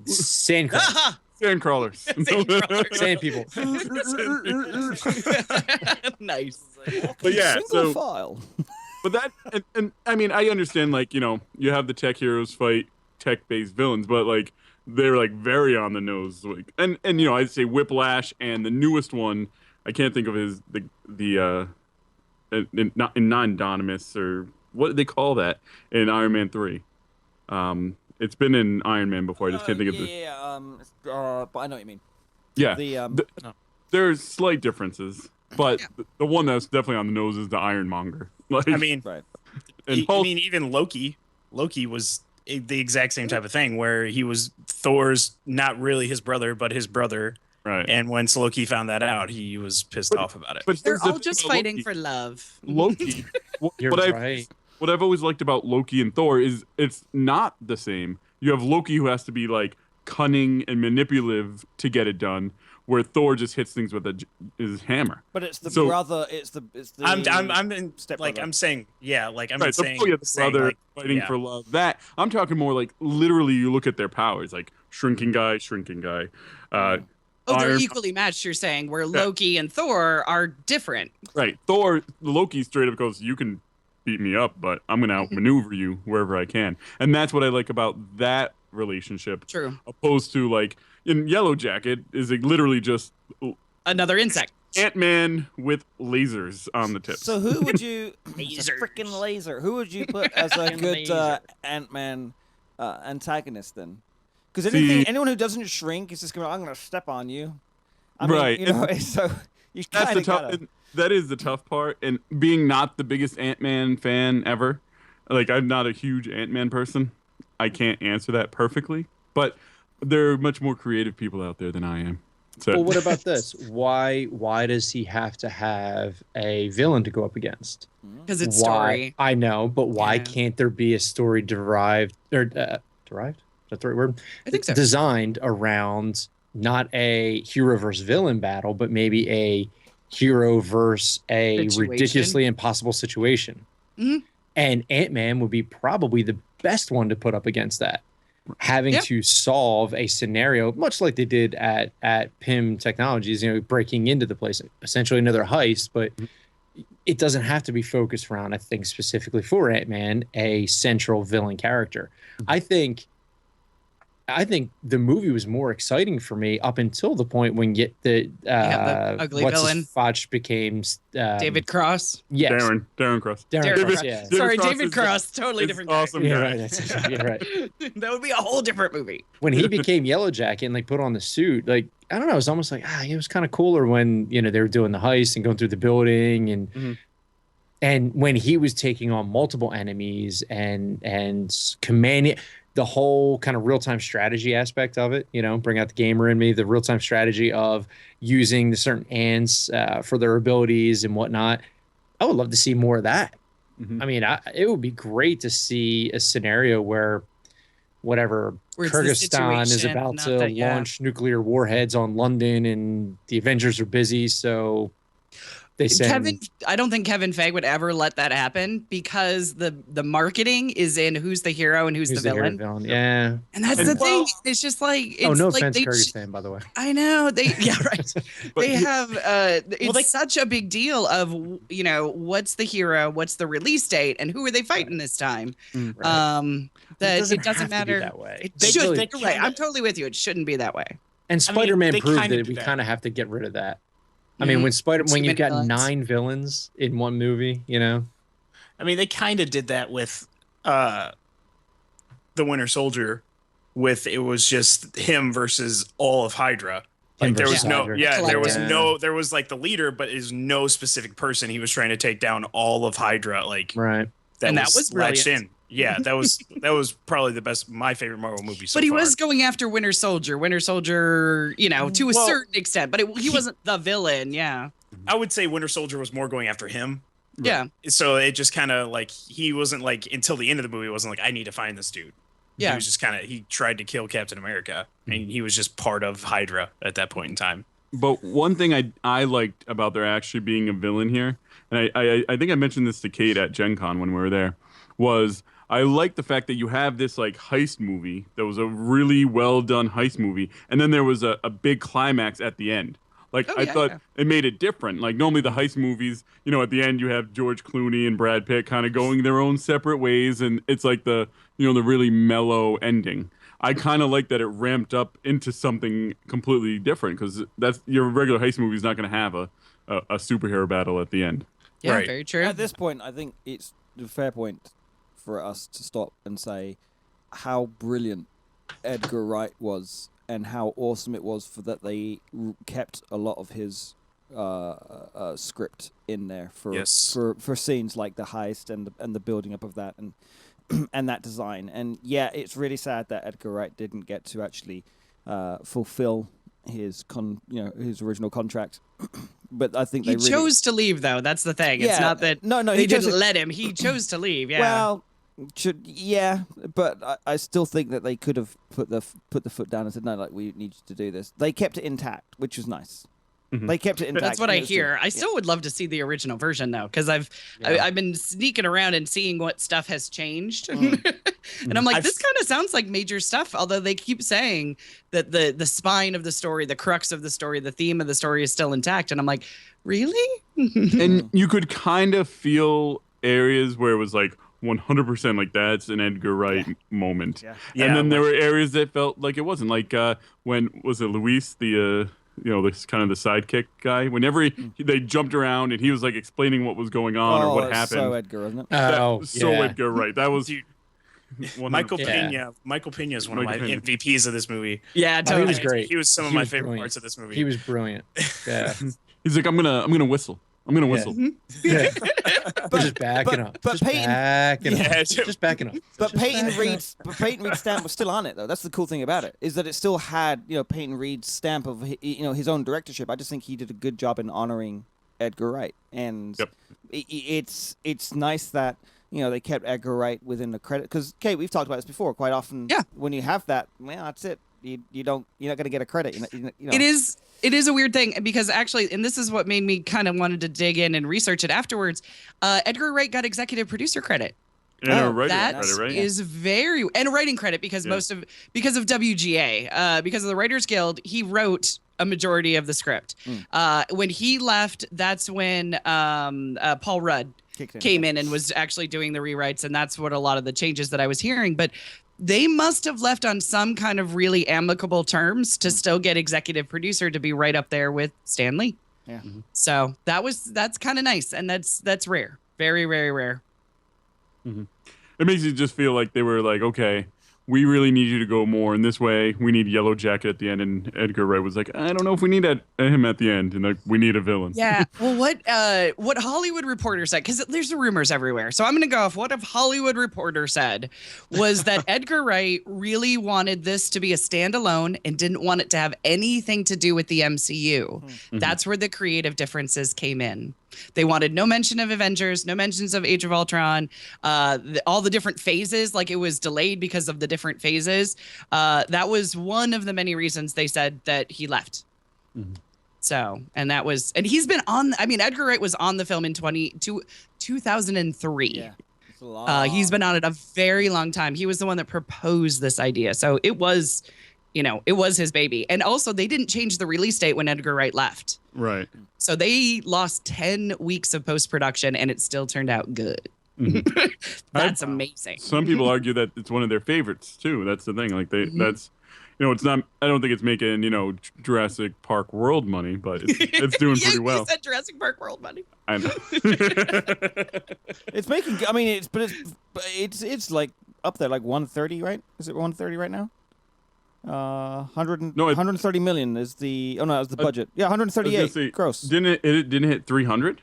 Speaker 5: Sandcrawlers.
Speaker 1: Sandcrawlers.
Speaker 3: Sandcrawlers.
Speaker 5: Sand people.
Speaker 3: Nice.
Speaker 1: But yeah,
Speaker 2: Single
Speaker 1: so
Speaker 2: file.
Speaker 1: but that and I mean I understand, like, you know, you have the tech heroes fight tech based villains, but like they're like very on the nose, like and you know, I'd say Whiplash and the newest one, I can't think of his not non-Donimus or what did they call that in Iron Man 3. It's been in Iron Man before. I just can't think of the
Speaker 2: but I know what you mean.
Speaker 1: yeah.
Speaker 2: The
Speaker 1: There's slight differences, but the one that's definitely on the nose is the Ironmonger. Like,
Speaker 4: I mean,
Speaker 2: right.
Speaker 1: and
Speaker 4: I mean, even Loki. Loki was the exact same type of thing, where he was Thor's not really his brother, but his brother.
Speaker 1: right.
Speaker 4: And once Loki found that out, he was pissed off about it.
Speaker 1: But
Speaker 3: They're
Speaker 1: here's the
Speaker 3: all
Speaker 1: thing
Speaker 3: just
Speaker 1: about
Speaker 3: fighting
Speaker 1: Loki.
Speaker 3: for love.
Speaker 1: Loki.
Speaker 5: You're
Speaker 1: what
Speaker 5: right.
Speaker 1: I've always liked about Loki and Thor is it's not the same. You have Loki who has to be like cunning and manipulative to get it done, where Thor just hits things with his hammer.
Speaker 2: But it's the
Speaker 1: So-
Speaker 2: brother. It's the.
Speaker 4: I'm in,
Speaker 2: stepbrother.
Speaker 4: like I'm saying, yeah, like I'm
Speaker 1: Right, so
Speaker 4: saying,
Speaker 1: yeah, the
Speaker 4: saying,
Speaker 1: brother
Speaker 4: like,
Speaker 1: fighting
Speaker 4: yeah.
Speaker 1: for love. That I'm talking more like literally. You look at their powers, like shrinking guy.
Speaker 3: Oh, they're
Speaker 1: Iron-
Speaker 3: equally matched, you're saying, where Loki and Thor are different.
Speaker 1: Right. Thor, Loki straight up goes, you can beat me up, but I'm going to outmaneuver you wherever I can. And that's what I like about that relationship.
Speaker 3: True.
Speaker 1: Opposed to, like, in Yellow Jacket, is like literally just
Speaker 3: Another insect.
Speaker 1: Ant-Man with lasers on the tips.
Speaker 2: So who would you? It's a
Speaker 3: Lasers.
Speaker 2: freaking laser. Who would you put as a
Speaker 3: Freaking
Speaker 2: good
Speaker 3: laser.
Speaker 2: Ant-Man antagonist then? Because
Speaker 1: See-
Speaker 2: anyone who doesn't shrink is just going. I'm going to step on you. I mean,
Speaker 1: Right,
Speaker 2: you know, so you
Speaker 1: that's
Speaker 2: kind
Speaker 1: the
Speaker 2: of
Speaker 1: tough.
Speaker 2: gotta.
Speaker 1: and that is the tough part. And being not the biggest Ant-Man fan ever, like I'm not a huge Ant-Man person. I can't answer that perfectly, but there are much more creative people out there than I am. So
Speaker 5: Well, what about this? Why does he have to have a villain to go up against?
Speaker 3: Because it's
Speaker 5: Why-
Speaker 3: story.
Speaker 5: I know, but why
Speaker 3: Yeah.
Speaker 5: can't there be a story derived or derived? Is that the right word?
Speaker 3: I think so.
Speaker 5: Designed around not a hero versus villain battle, but maybe a hero versus a
Speaker 3: Situation.
Speaker 5: ridiculously impossible situation.
Speaker 3: Mhm.
Speaker 5: And Ant-Man would be probably the best one to put up against that. Having
Speaker 3: Yeah.
Speaker 5: to solve a scenario, much like they did at PIM Technologies, you know, breaking into the place, essentially another heist, but it doesn't have to be focused around, I think, specifically for Ant-Man, a central villain character. I think the movie was more exciting for me up until the point when
Speaker 3: the ugly villain.
Speaker 5: Fotch became
Speaker 3: David Cross.
Speaker 5: Yes,
Speaker 1: Darren Cross.
Speaker 5: Darren
Speaker 3: Darren
Speaker 5: Cross,
Speaker 3: Cross.
Speaker 5: yeah.
Speaker 3: Sorry,
Speaker 1: Cross
Speaker 3: David
Speaker 1: is-
Speaker 3: Cross. Totally
Speaker 1: is
Speaker 3: different
Speaker 1: awesome.
Speaker 3: guy.
Speaker 5: Yeah,
Speaker 1: guy.
Speaker 5: right. Yeah, right.
Speaker 3: That would be a whole different movie.
Speaker 5: When he became Yellow Jacket and like put on the suit, like I don't know, it was almost like it was kind of cooler when they were doing the heist and going through the building
Speaker 1: Mhm.
Speaker 5: and when he was taking on multiple enemies and commanding the whole kind of real-time strategy aspect of it, bring out the gamer in me, the real-time strategy of using the certain ants for their abilities and whatnot. I would love to see more of that.
Speaker 1: Mhm.
Speaker 5: I mean, it would be great to see a scenario where whatever
Speaker 3: Where it's the
Speaker 5: Kyrgyzstan is
Speaker 3: situation,
Speaker 5: about
Speaker 3: not
Speaker 5: to
Speaker 3: that- yeah.
Speaker 5: launch nuclear warheads on London and the Avengers are busy, so they send
Speaker 3: I don't think Kevin Feige would ever let that happen because the marketing is in who's the hero and who's the
Speaker 5: hero
Speaker 3: villain.
Speaker 5: Yeah.
Speaker 3: And that's
Speaker 1: And-
Speaker 3: the thing. It's just like it's
Speaker 5: Oh, no
Speaker 3: like
Speaker 5: offense,
Speaker 3: they
Speaker 5: Kyrgyzstan, by the way.
Speaker 3: I know they right.
Speaker 1: But
Speaker 3: They
Speaker 1: he-
Speaker 3: have it's such a big deal of what's the hero, what's the release date, and who are they fighting this time?
Speaker 1: Mm.
Speaker 3: That it doesn't
Speaker 5: have to be
Speaker 3: matter.
Speaker 5: that way.
Speaker 3: It
Speaker 4: They-
Speaker 3: should.
Speaker 4: they
Speaker 3: You're right.
Speaker 4: kinda-
Speaker 3: I'm totally with you. It shouldn't be that way.
Speaker 5: And
Speaker 4: I mean,
Speaker 5: Spider-Man
Speaker 4: they
Speaker 5: proved
Speaker 4: kinda
Speaker 5: that
Speaker 4: do
Speaker 5: we
Speaker 4: that.
Speaker 5: kind of have to get rid of that. I mean,
Speaker 3: Mhm.
Speaker 5: when
Speaker 3: Too
Speaker 5: you've
Speaker 3: many
Speaker 5: got
Speaker 3: villains.
Speaker 5: 9 villains in one movie,
Speaker 4: I mean, they kind of did that with the Winter Soldier. It was just him versus all of Hydra.
Speaker 5: Him
Speaker 4: Like there was
Speaker 5: versus
Speaker 4: no,
Speaker 5: Hydra.
Speaker 4: there was like the leader, but is no specific person. He was trying to take down all of Hydra. Like
Speaker 5: Right.
Speaker 3: And that was
Speaker 4: latched
Speaker 3: brilliant.
Speaker 4: in. Yeah, that was probably the best, my favorite Marvel movie so
Speaker 3: But he
Speaker 4: far.
Speaker 3: was going after Winter Soldier. Winter Soldier, you know, to a
Speaker 4: Well,
Speaker 3: certain extent, but he wasn't the villain. Yeah.
Speaker 4: I would say Winter Soldier was more going after him.
Speaker 3: Yeah.
Speaker 4: So it just kind of like he wasn't like until the end of the movie, it wasn't like I need to find this dude.
Speaker 3: Yeah.
Speaker 4: He was just kind of he tried to kill Captain America, and he was just part of Hydra at that point in time.
Speaker 1: But one thing I liked about there actually being a villain here, and I think I mentioned this to Kate at Gen Con when we were there, was I like the fact that you have this like heist movie that was a really well done heist movie, and then there was a big climax at the end. Like
Speaker 3: Oh,
Speaker 1: I
Speaker 3: yeah,
Speaker 1: thought
Speaker 3: yeah.
Speaker 1: it made it different. Like normally the heist movies, you know, at the end you have George Clooney and Brad Pitt kind of going their own separate ways, and it's like the the really mellow ending. I kind of like that it ramped up into something completely different because that's your regular heist movie is not going to have a superhero battle at the end.
Speaker 3: Yeah.
Speaker 4: Right.
Speaker 3: Very true.
Speaker 2: At this point, I think it's a fair point for us to stop and say how brilliant Edgar Wright was and how awesome it was for that they kept a lot of his script in there for
Speaker 4: Yes.
Speaker 2: for scenes like the heist and the building up of that and and that design. And yeah, it's really sad that Edgar Wright didn't get to actually fulfill his his original contract. But I think
Speaker 3: He
Speaker 2: they really
Speaker 3: chose to leave, though. That's the thing. It's
Speaker 2: Yeah,
Speaker 3: not that
Speaker 2: no,
Speaker 3: they
Speaker 2: he chose
Speaker 3: didn't
Speaker 2: to-
Speaker 3: let him. He chose to leave. Yeah.
Speaker 2: Well, but I still think that they could have put the foot down and said no, like we need you to do this. They kept it intact, which was nice.
Speaker 1: Mhm.
Speaker 2: They kept it intact.
Speaker 3: That's what
Speaker 2: and
Speaker 3: I
Speaker 2: it was
Speaker 3: hear.
Speaker 2: good.
Speaker 3: I still would love to see the original version though, because I've been sneaking around and seeing what stuff has changed, and I'm like, this kind of sounds like major stuff. Although they keep saying that the spine of the story, the crux of the story, the theme of the story is still intact, and I'm like, really?
Speaker 1: And you could kind of feel areas where it was like 100% like that's an Edgar Wright moment.
Speaker 2: Yeah.
Speaker 4: Yeah,
Speaker 1: And then there were areas that felt like it wasn't. Like when was it Luis, the this kind of the sidekick guy? Whenever they jumped around and he was like explaining what was going on or what
Speaker 2: it's
Speaker 1: happened.
Speaker 2: so Edgar, isn't it?
Speaker 1: That
Speaker 5: Oh,
Speaker 1: was so
Speaker 5: yeah.
Speaker 1: Edgar Wright. That was
Speaker 4: Dude,
Speaker 1: 100%.
Speaker 4: Michael
Speaker 5: Yeah.
Speaker 4: Pena. Michael Pena is one of
Speaker 1: Michael
Speaker 4: my
Speaker 1: Pena.
Speaker 4: MVPs of this movie.
Speaker 3: Yeah,
Speaker 5: Oh,
Speaker 3: totally.
Speaker 5: he was great.
Speaker 4: He was some of
Speaker 5: He
Speaker 4: my
Speaker 5: was
Speaker 4: favorite
Speaker 5: brilliant.
Speaker 4: parts of this movie.
Speaker 5: He was brilliant. Yeah.
Speaker 1: He's like, I'm gonna whistle. I'm gonna whistle.
Speaker 5: Yeah. We're just backing up.
Speaker 2: but
Speaker 5: Just
Speaker 2: Peyton-
Speaker 5: backing
Speaker 4: Yeah,
Speaker 5: up. Just backing up.
Speaker 2: But Peyton Reed's stamp was still on it though. That's the cool thing about it is that it still had Peyton Reed's stamp of his own directorship. I just think he did a good job in honoring Edgar Wright, and
Speaker 1: Yep.
Speaker 2: it's nice that they kept Edgar Wright within the credit because Kate, we've talked about this before quite often.
Speaker 3: Yeah.
Speaker 2: When you have that, well, that's it. You're not going to get a credit.
Speaker 3: It is a weird thing because actually, and this is what made me kind of wanted to dig in and research it afterwards. Edgar Wright got executive producer credit.
Speaker 1: And a writer's
Speaker 3: That
Speaker 1: credit, right?
Speaker 3: is very and a writing credit because
Speaker 1: Yeah.
Speaker 3: because of WGA, because of the Writers Guild, he wrote a majority of the script. When he left, that's when Paul Rudd came in and was actually doing the rewrites, and that's what a lot of the changes that I was hearing. But they must have left on some kind of really amicable terms to still get executive producer to be right up there with Stan Lee.
Speaker 2: Yeah.
Speaker 3: So that's kind of nice, and that's rare, very very rare.
Speaker 1: It makes you just feel like they were like, okay, we really need you to go more in this way. We need Yellow Jacket at the end, and Edgar Wright was like, I don't know if we need him at the end, and like we need a villain.
Speaker 3: Yeah. Well, what Hollywood Reporter said, because there's the rumors everywhere. So I'm going to go off what a Hollywood Reporter said was that Edgar Wright really wanted this to be a standalone and didn't want it to have anything to do with the MCU. That's where the creative differences came in. They wanted no mention of Avengers, no mentions of Age of Ultron, all the different phases, like it was delayed because of the different phases. That was one of the many reasons they said that he left. So, and he's been on, Edgar Wright was on the film in 2003.
Speaker 2: Yeah. It's a long.
Speaker 3: He's been on it a very long time. He was the one that proposed this idea. So it was his baby. And also they didn't change the release date when Edgar Wright left.
Speaker 1: Right.
Speaker 3: So they lost 10 weeks of post-production and it still turned out good.
Speaker 1: Mhm.
Speaker 3: That's amazing.
Speaker 1: Some people argue that it's one of their favorites too. That's the thing. Like that's, it's not. I don't think it's making Jurassic Park World money, but it's doing
Speaker 3: Yeah,
Speaker 1: pretty well.
Speaker 3: You said Jurassic Park World money.
Speaker 1: I know.
Speaker 2: It's making. I mean, it's like up there, like 130, right? Is it 130 right now? 130 million is the. Oh no, that was the budget. Yeah,
Speaker 1: I was gonna
Speaker 2: 138
Speaker 1: say,
Speaker 2: gross.
Speaker 1: Didn't it hit 300?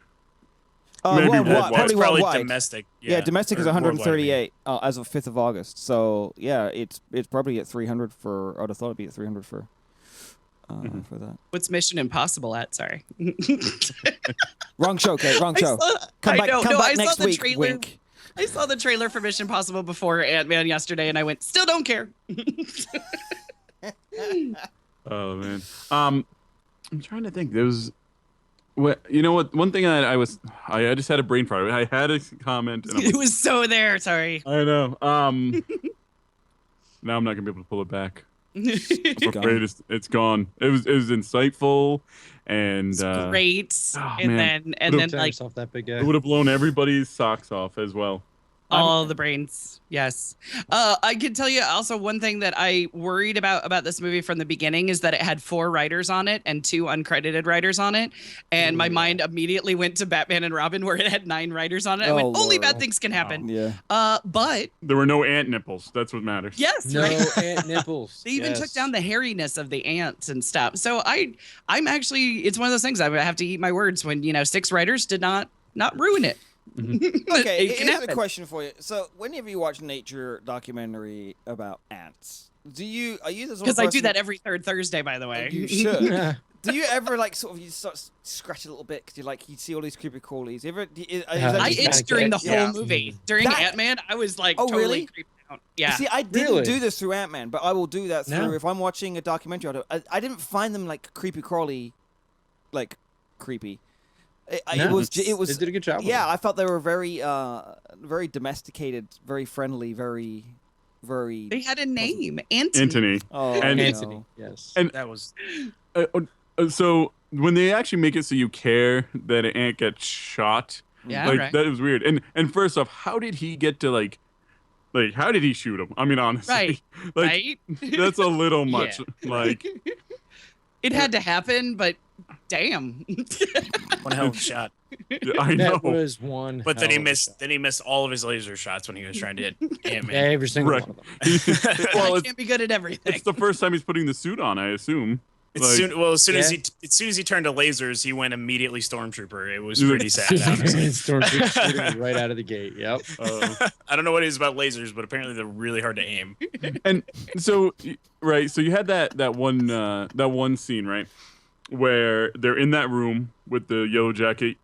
Speaker 1: Maybe
Speaker 2: worldwide,
Speaker 1: worldwide.
Speaker 4: That's
Speaker 2: probably
Speaker 4: probably
Speaker 2: worldwide.
Speaker 4: domestic.
Speaker 2: Yeah, domestic is
Speaker 4: or worldwide, I mean.
Speaker 2: 138 as of 5th of August. So yeah, it's probably at 300 for. I'd have thought it'd be at 300 for that.
Speaker 3: What's Mission Impossible at? Sorry.
Speaker 2: Wrong show, Kate. Wrong show. Come back
Speaker 3: I saw
Speaker 2: next
Speaker 3: the
Speaker 2: week.
Speaker 3: trailer.
Speaker 2: Wink.
Speaker 3: I saw the trailer for Mission Impossible before Ant-Man yesterday, and I went, still don't care.
Speaker 1: Oh man. I'm trying to think. There was, you know what? One thing I just had a brain fart. I had a comment. And
Speaker 3: It was so there. Sorry.
Speaker 1: I know. Now I'm not gonna be able to pull it back. I'm afraid it's gone. It was insightful, and
Speaker 3: It's great.
Speaker 1: oh,
Speaker 3: and
Speaker 1: man.
Speaker 3: then
Speaker 5: Tell
Speaker 3: like
Speaker 5: yourself that big guy.
Speaker 1: it would have blown everybody's socks off as well.
Speaker 3: all the brains. Yes. I can tell you also one thing that I worried about this movie from the beginning is that it had 4 writers on it and 2 uncredited writers on it. And my mind immediately went to Batman and Robin where it had 9 writers on it. I went,
Speaker 2: Oh,
Speaker 3: only
Speaker 2: Lord.
Speaker 3: bad things can happen.
Speaker 2: Yeah.
Speaker 3: But
Speaker 1: There were no ant nipples. That's what matters.
Speaker 3: yes,
Speaker 5: No
Speaker 3: right.
Speaker 5: ant nipples.
Speaker 3: They even took
Speaker 5: Yes.
Speaker 3: down the hairiness of the ants and stuff. So I'm actually, it's one of those things I have to eat my words when, 6 writers did not ruin it.
Speaker 2: Okay,
Speaker 3: It can
Speaker 2: here's a
Speaker 3: happen.
Speaker 2: question for you. So, whenever you watch nature documentary about ants, are you the sort of
Speaker 3: Because I do
Speaker 2: person-
Speaker 3: that every third Thursday, by the way.
Speaker 2: You should.
Speaker 5: Yeah.
Speaker 2: Do you ever you start scratch a little bit because you see all these creepy crawlies? You ever? Is
Speaker 5: I
Speaker 2: that
Speaker 3: I
Speaker 2: just-
Speaker 5: Panic
Speaker 3: itched during the
Speaker 5: attack.
Speaker 3: whole
Speaker 5: Yeah.
Speaker 3: movie. During
Speaker 2: That-
Speaker 3: Ant-Man, I was like
Speaker 2: Oh,
Speaker 3: totally
Speaker 2: really?
Speaker 3: creeped out. Yeah.
Speaker 2: See, I didn't
Speaker 5: Really?
Speaker 2: do this through Ant-Man, but I will do that through
Speaker 5: No.
Speaker 2: if I'm watching a documentary. I didn't find them like creepy crawly, like creepy. It
Speaker 5: No,
Speaker 2: was
Speaker 5: They did a good job. with
Speaker 2: yeah.
Speaker 5: it.
Speaker 2: I felt they were very very domesticated, very friendly, very
Speaker 3: They had a name, Antony.
Speaker 1: Anthony.
Speaker 2: Oh,
Speaker 1: And-
Speaker 2: no.
Speaker 5: Anthony. Yes.
Speaker 1: And
Speaker 4: That was
Speaker 1: so when they actually make it so you care that an ant gets shot,
Speaker 3: Yeah,
Speaker 1: like
Speaker 3: right.
Speaker 1: that was weird. And first off, how did he get to like how did he shoot him? I mean, honestly,
Speaker 3: Right.
Speaker 1: like
Speaker 3: Right?
Speaker 1: that's a little much. Like
Speaker 3: It had to happen, but damn.
Speaker 4: one hell of a shot.
Speaker 1: I know.
Speaker 5: That was one.
Speaker 4: But then
Speaker 5: hell
Speaker 4: he
Speaker 5: of a
Speaker 4: missed.
Speaker 5: shot.
Speaker 4: Then he missed all of his laser shots when he was trying to hit Ant-Man.
Speaker 5: Every single
Speaker 1: Right.
Speaker 5: one of them.
Speaker 1: well,
Speaker 3: I
Speaker 1: it's,
Speaker 3: can't be good at everything.
Speaker 1: it's the first time he's putting the suit on, I assume.
Speaker 4: As
Speaker 1: Like-
Speaker 4: soon, well, as soon as
Speaker 5: Yeah.
Speaker 4: he turned to lasers, he went immediately Stormtrooper. It was
Speaker 1: You're
Speaker 4: pretty sad. honestly.
Speaker 5: Stormtrooper shooting right out of the gate. Yep.
Speaker 4: I don't know what it is about lasers, but apparently they're really hard to aim.
Speaker 1: And so right, so you had that one scene, right, where they're in that room with the yellow jacket,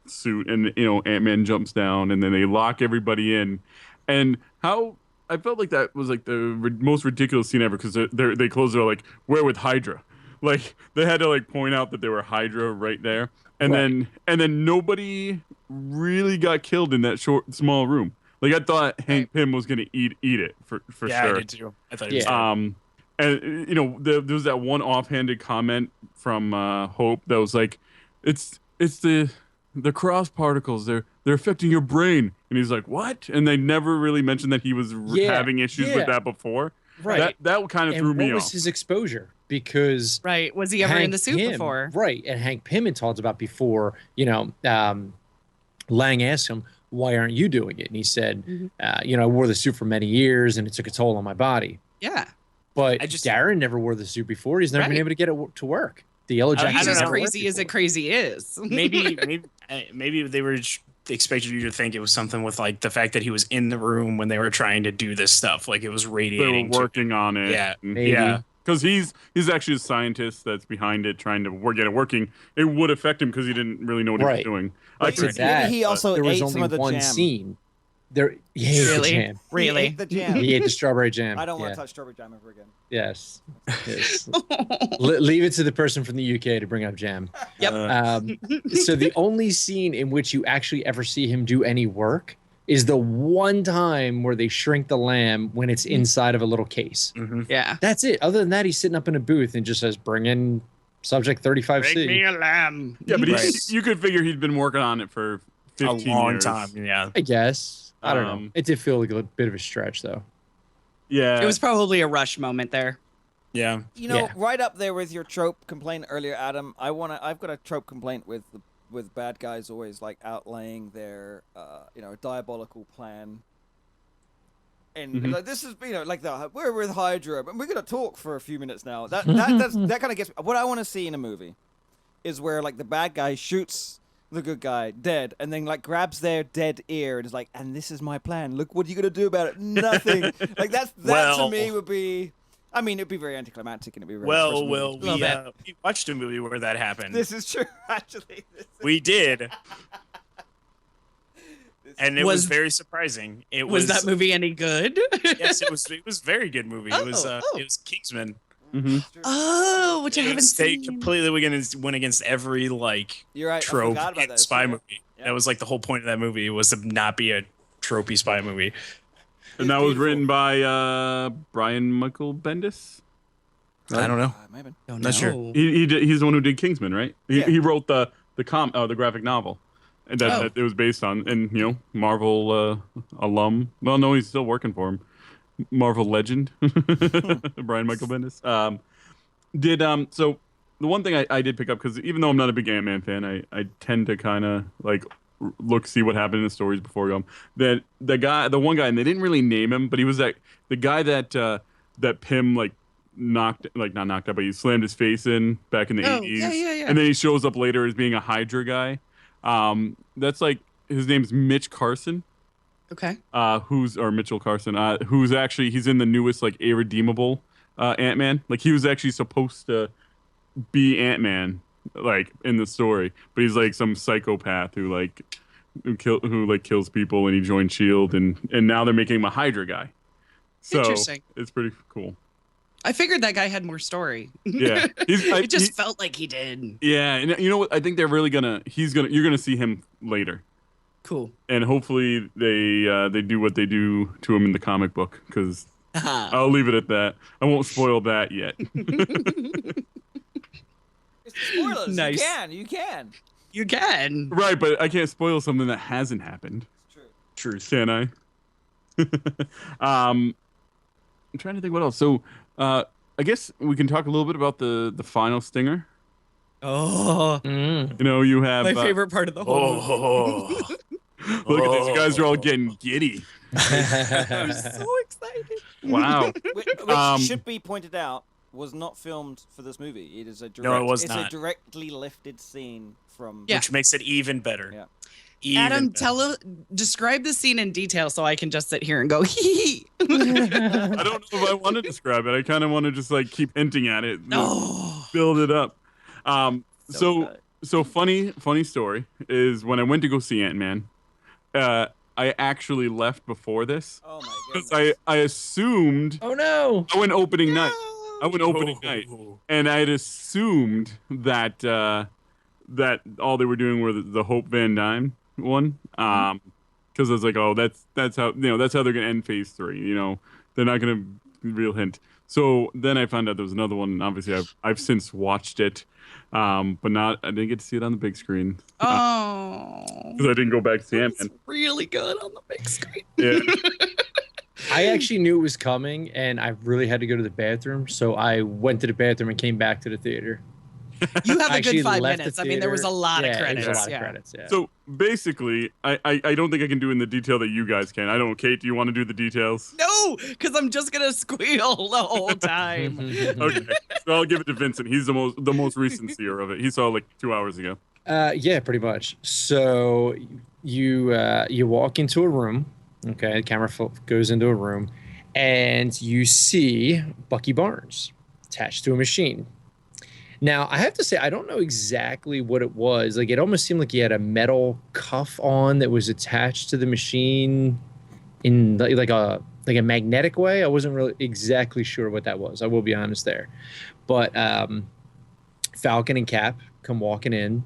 Speaker 1: suit, and Ant-Man jumps down, and then they lock everybody in, and how I felt like that was like the most ridiculous scene ever because they closed. They're like, "We're with Hydra," like they had to like point out that they were Hydra right there, and then nobody really got killed in that small room. Like I thought Hank Pym was gonna eat it for
Speaker 4: Yeah,
Speaker 1: sure.
Speaker 4: I did too. I thought he was.
Speaker 5: Yeah.
Speaker 1: And there was that one offhanded comment from Hope that was like, "It's the cross particles. They're affecting your brain." And he's like, "What?" And they never really mentioned that he was having issues with that before.
Speaker 5: Right.
Speaker 1: That kind of
Speaker 5: And
Speaker 1: threw
Speaker 5: what
Speaker 1: me
Speaker 5: was
Speaker 1: off.
Speaker 5: his exposure? Because
Speaker 3: Right. Was he ever in
Speaker 5: Hank
Speaker 3: the suit
Speaker 5: Pym-
Speaker 3: before?
Speaker 5: Right. And Hank Pym had talked about before, Lang asked him, "Why aren't you doing it?" And he said,
Speaker 3: Mm-hmm.
Speaker 5: I wore the suit for many years and it took a toll on my body.
Speaker 3: Yeah.
Speaker 5: But
Speaker 4: I just-
Speaker 5: Darren never wore the suit before. He's never been
Speaker 3: Right.
Speaker 5: able to get it to work. The yellow jacket.
Speaker 3: He's
Speaker 4: don't
Speaker 3: as
Speaker 4: know.
Speaker 3: crazy as a crazy is.
Speaker 4: maybe they were expected you to think it was something with like the fact that he was in the room when they were trying to do this stuff, like it was
Speaker 1: They
Speaker 4: radiating.
Speaker 1: were working on it.
Speaker 4: Yeah,
Speaker 5: Maybe.
Speaker 4: yeah.
Speaker 1: Because he's actually a scientist that's behind it, trying to get it working. It would affect him because he didn't really know what he
Speaker 5: Right.
Speaker 1: was doing.
Speaker 5: But
Speaker 1: I
Speaker 5: to
Speaker 1: could-
Speaker 5: that,
Speaker 2: Maybe he also
Speaker 5: there was
Speaker 2: ate
Speaker 5: only
Speaker 2: some of the
Speaker 5: one
Speaker 2: jam.
Speaker 5: scene. He ate
Speaker 3: Really?
Speaker 5: the jam.
Speaker 2: He
Speaker 3: Really?
Speaker 2: ate the jam.
Speaker 5: He ate the strawberry jam.
Speaker 2: I don't want
Speaker 5: Yeah.
Speaker 2: to touch strawberry jam ever again.
Speaker 5: Yes. Yes. Leave it to the person from the UK to bring up jam.
Speaker 3: Yep.
Speaker 5: So the only scene in which you actually ever see him do any work is the one time where they shrink the lamb when it's inside of a little case.
Speaker 4: Mhm.
Speaker 3: Yeah.
Speaker 5: That's it. Other than that, he's sitting up in a booth and just says, "Bring in subject 35C."
Speaker 3: Make me a lamb.
Speaker 1: Yeah, but
Speaker 4: Right.
Speaker 1: you could figure he'd been working on it for 15
Speaker 4: A long
Speaker 1: years.
Speaker 4: time. Yeah.
Speaker 5: I guess. I don't know.
Speaker 1: Um,
Speaker 5: It did feel like a bit of a stretch, though.
Speaker 1: Yeah.
Speaker 3: It was probably a rush moment there.
Speaker 4: Yeah.
Speaker 2: You know,
Speaker 5: Yeah.
Speaker 2: right up there with your trope complaint earlier, Adam. I've got a trope complaint with bad guys always like outlaying their diabolical plan. And like, this is like we're with Hydra, but we're gonna talk for a few minutes now. That kind of gets what I want to see in a movie is where like the bad guy shoots the good guy, dead, and then like grabs their dead ear and is like, "And this is my plan. Look, what are you gonna do about it? Nothing." Like that
Speaker 4: Well-
Speaker 2: to me would be. I mean, it'd be very anticlimactic and it'd be very.
Speaker 4: Well,
Speaker 2: depressing
Speaker 4: Will,
Speaker 2: movie.
Speaker 4: we watched a movie where that happened.
Speaker 2: This is true, actually.
Speaker 4: We did, and it was
Speaker 3: Was-
Speaker 4: very surprising. It
Speaker 3: Was that movie any good?
Speaker 4: Yes, it was. It was a very good movie. It was.
Speaker 3: Oh.
Speaker 4: It was Kingsman.
Speaker 1: Mm-hmm.
Speaker 3: Oh, which I
Speaker 4: It
Speaker 3: haven't
Speaker 4: was- they
Speaker 3: seen.
Speaker 4: completely went against every like
Speaker 2: You're right. I
Speaker 4: trope
Speaker 2: forgot about
Speaker 4: in
Speaker 2: that.
Speaker 4: spy
Speaker 2: Yeah.
Speaker 4: movie.
Speaker 2: Yeah.
Speaker 4: That was like the whole point of that movie was to not be a tropey spy movie.
Speaker 1: And that was written by Brian Michael Bendis.
Speaker 4: I don't know.
Speaker 2: Maybe.
Speaker 3: Don't
Speaker 4: Not sure.
Speaker 3: know.
Speaker 1: He's the one who did Kingsman, right?
Speaker 2: Yeah.
Speaker 1: He wrote the graphic novel, and that it was based on. And Marvel alum. Well, no, he's still working for him. Marvel legend, Brian Michael Bendis. So the one thing I did pick up, because even though I'm not a big Ant-Man fan, I tend to kind of like see what happened in the stories before we go. That the one guy, and they didn't really name him, but he was the guy that Pym not knocked out, but he slammed his face in back in the 80s.
Speaker 3: Yeah.
Speaker 1: And then he shows up later as being a Hydra guy. That's his name's Mitch Carson.
Speaker 3: Okay.
Speaker 1: Mitchell Carson, who's actually, he's in the newest Irredeemable Ant-Man. Like, he was actually supposed to be Ant-Man, in the story, but he's some psychopath who kills people, and he joined SHIELD, and now they're making him a Hydra guy. So
Speaker 3: Interesting.
Speaker 1: it's pretty cool.
Speaker 3: I figured that guy had more story.
Speaker 1: Yeah.
Speaker 3: It just felt like he did.
Speaker 1: Yeah, and you know what? I think they're really you're gonna see him later.
Speaker 3: Cool.
Speaker 1: And hopefully they do what they do to him in the comic book, because I'll leave it at that. I won't spoil that yet.
Speaker 2: It's spoilers.
Speaker 3: Nice.
Speaker 2: You can.
Speaker 3: You can.
Speaker 1: Right, but I can't spoil something that hasn't happened.
Speaker 2: It's true.
Speaker 4: Truth.
Speaker 1: Can I? I'm trying to think what else. So I guess we can talk a little bit about the final stinger.
Speaker 3: Oh,
Speaker 1: You have
Speaker 3: my favorite part of the whole movie.
Speaker 4: Oh,
Speaker 1: Look at this. You guys are all getting giddy.
Speaker 3: I'm so excited.
Speaker 1: Wow.
Speaker 2: Which should be pointed out, was not filmed for this movie. It is a direct,
Speaker 4: No, it was
Speaker 2: it's
Speaker 4: not.
Speaker 2: a directly lifted scene from.
Speaker 3: Yeah.
Speaker 4: which makes it even better.
Speaker 2: Yeah.
Speaker 4: Even
Speaker 3: Adam,
Speaker 4: better.
Speaker 3: describe the scene in detail so I can just sit here and go hee.
Speaker 1: I don't know if I want to describe it. I kind of want to just keep hinting at it.
Speaker 3: No.
Speaker 1: Build it up.
Speaker 2: good.
Speaker 1: So funny story is when I went to go see Ant-Man, I actually left before this
Speaker 2: Oh my
Speaker 1: because
Speaker 2: goodness.
Speaker 1: I assumed
Speaker 5: Oh no!
Speaker 1: I went opening night. I went opening night,
Speaker 4: Oh.
Speaker 1: and I had assumed that that all they were doing were the Hope Van Dyne one, because I was like, oh, that's how that's how they're gonna end Phase 3. They're not gonna real hint. So then I found out there was another one, and obviously I've since watched it, but I didn't get to see it on the big screen
Speaker 3: Oh.
Speaker 1: because I didn't go back to see
Speaker 3: It's
Speaker 1: Ant-Man.
Speaker 3: really good on the big screen.
Speaker 1: Yeah.
Speaker 5: I actually knew it was coming, and I really had to go to the bathroom, so I went to the bathroom and came back to the theater.
Speaker 3: You have
Speaker 5: I
Speaker 3: a good
Speaker 5: actually
Speaker 3: 5
Speaker 5: left the
Speaker 3: minutes. I mean, there was a
Speaker 5: theater.
Speaker 3: lot of
Speaker 5: Yeah,
Speaker 3: credits.
Speaker 5: there was a lot
Speaker 3: yeah.
Speaker 5: of credits. Yeah.
Speaker 1: So basically, I don't think I can do in the detail that you guys can. I don't. Kate, do you want to do the details?
Speaker 3: No, because I'm just gonna squeal the whole time.
Speaker 1: Okay, so I'll give it to Vincent. He's the most recent seer of it. He saw it 2 hours ago.
Speaker 5: Yeah, pretty much. So you walk into a room. Okay, the camera goes into a room, and you see Bucky Barnes attached to a machine. Now, I have to say, I don't know exactly what it was. It almost seemed like he had a metal cuff on that was attached to the machine in like a magnetic way. I wasn't really exactly sure what that was. I will be honest there. But Falcon and Cap come walking in,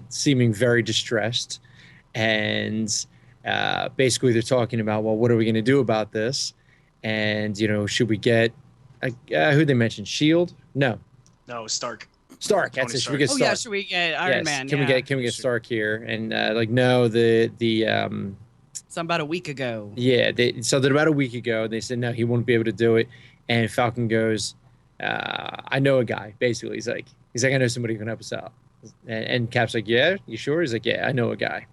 Speaker 5: seeming very distressed, and basically they're talking about, well, what are we going to do about this? And should we get who they mentioned? SHIELD? No,
Speaker 4: No, Stark.
Speaker 5: Stark.
Speaker 4: Tony
Speaker 5: That's it. Should
Speaker 4: Stark.
Speaker 5: we get
Speaker 3: Oh
Speaker 5: Stark?
Speaker 3: yeah, should we get Iron
Speaker 5: Yes.
Speaker 3: Man?
Speaker 5: Can
Speaker 3: yeah.
Speaker 5: we get Stark here? And no, the
Speaker 3: So about a week ago.
Speaker 5: yeah, so that about a week ago they said no, he won't be able to do it. And Falcon goes, I know a guy. Basically, he's like I know somebody who can help us out. And Cap's like, yeah, you sure? He's like, yeah, I know a guy.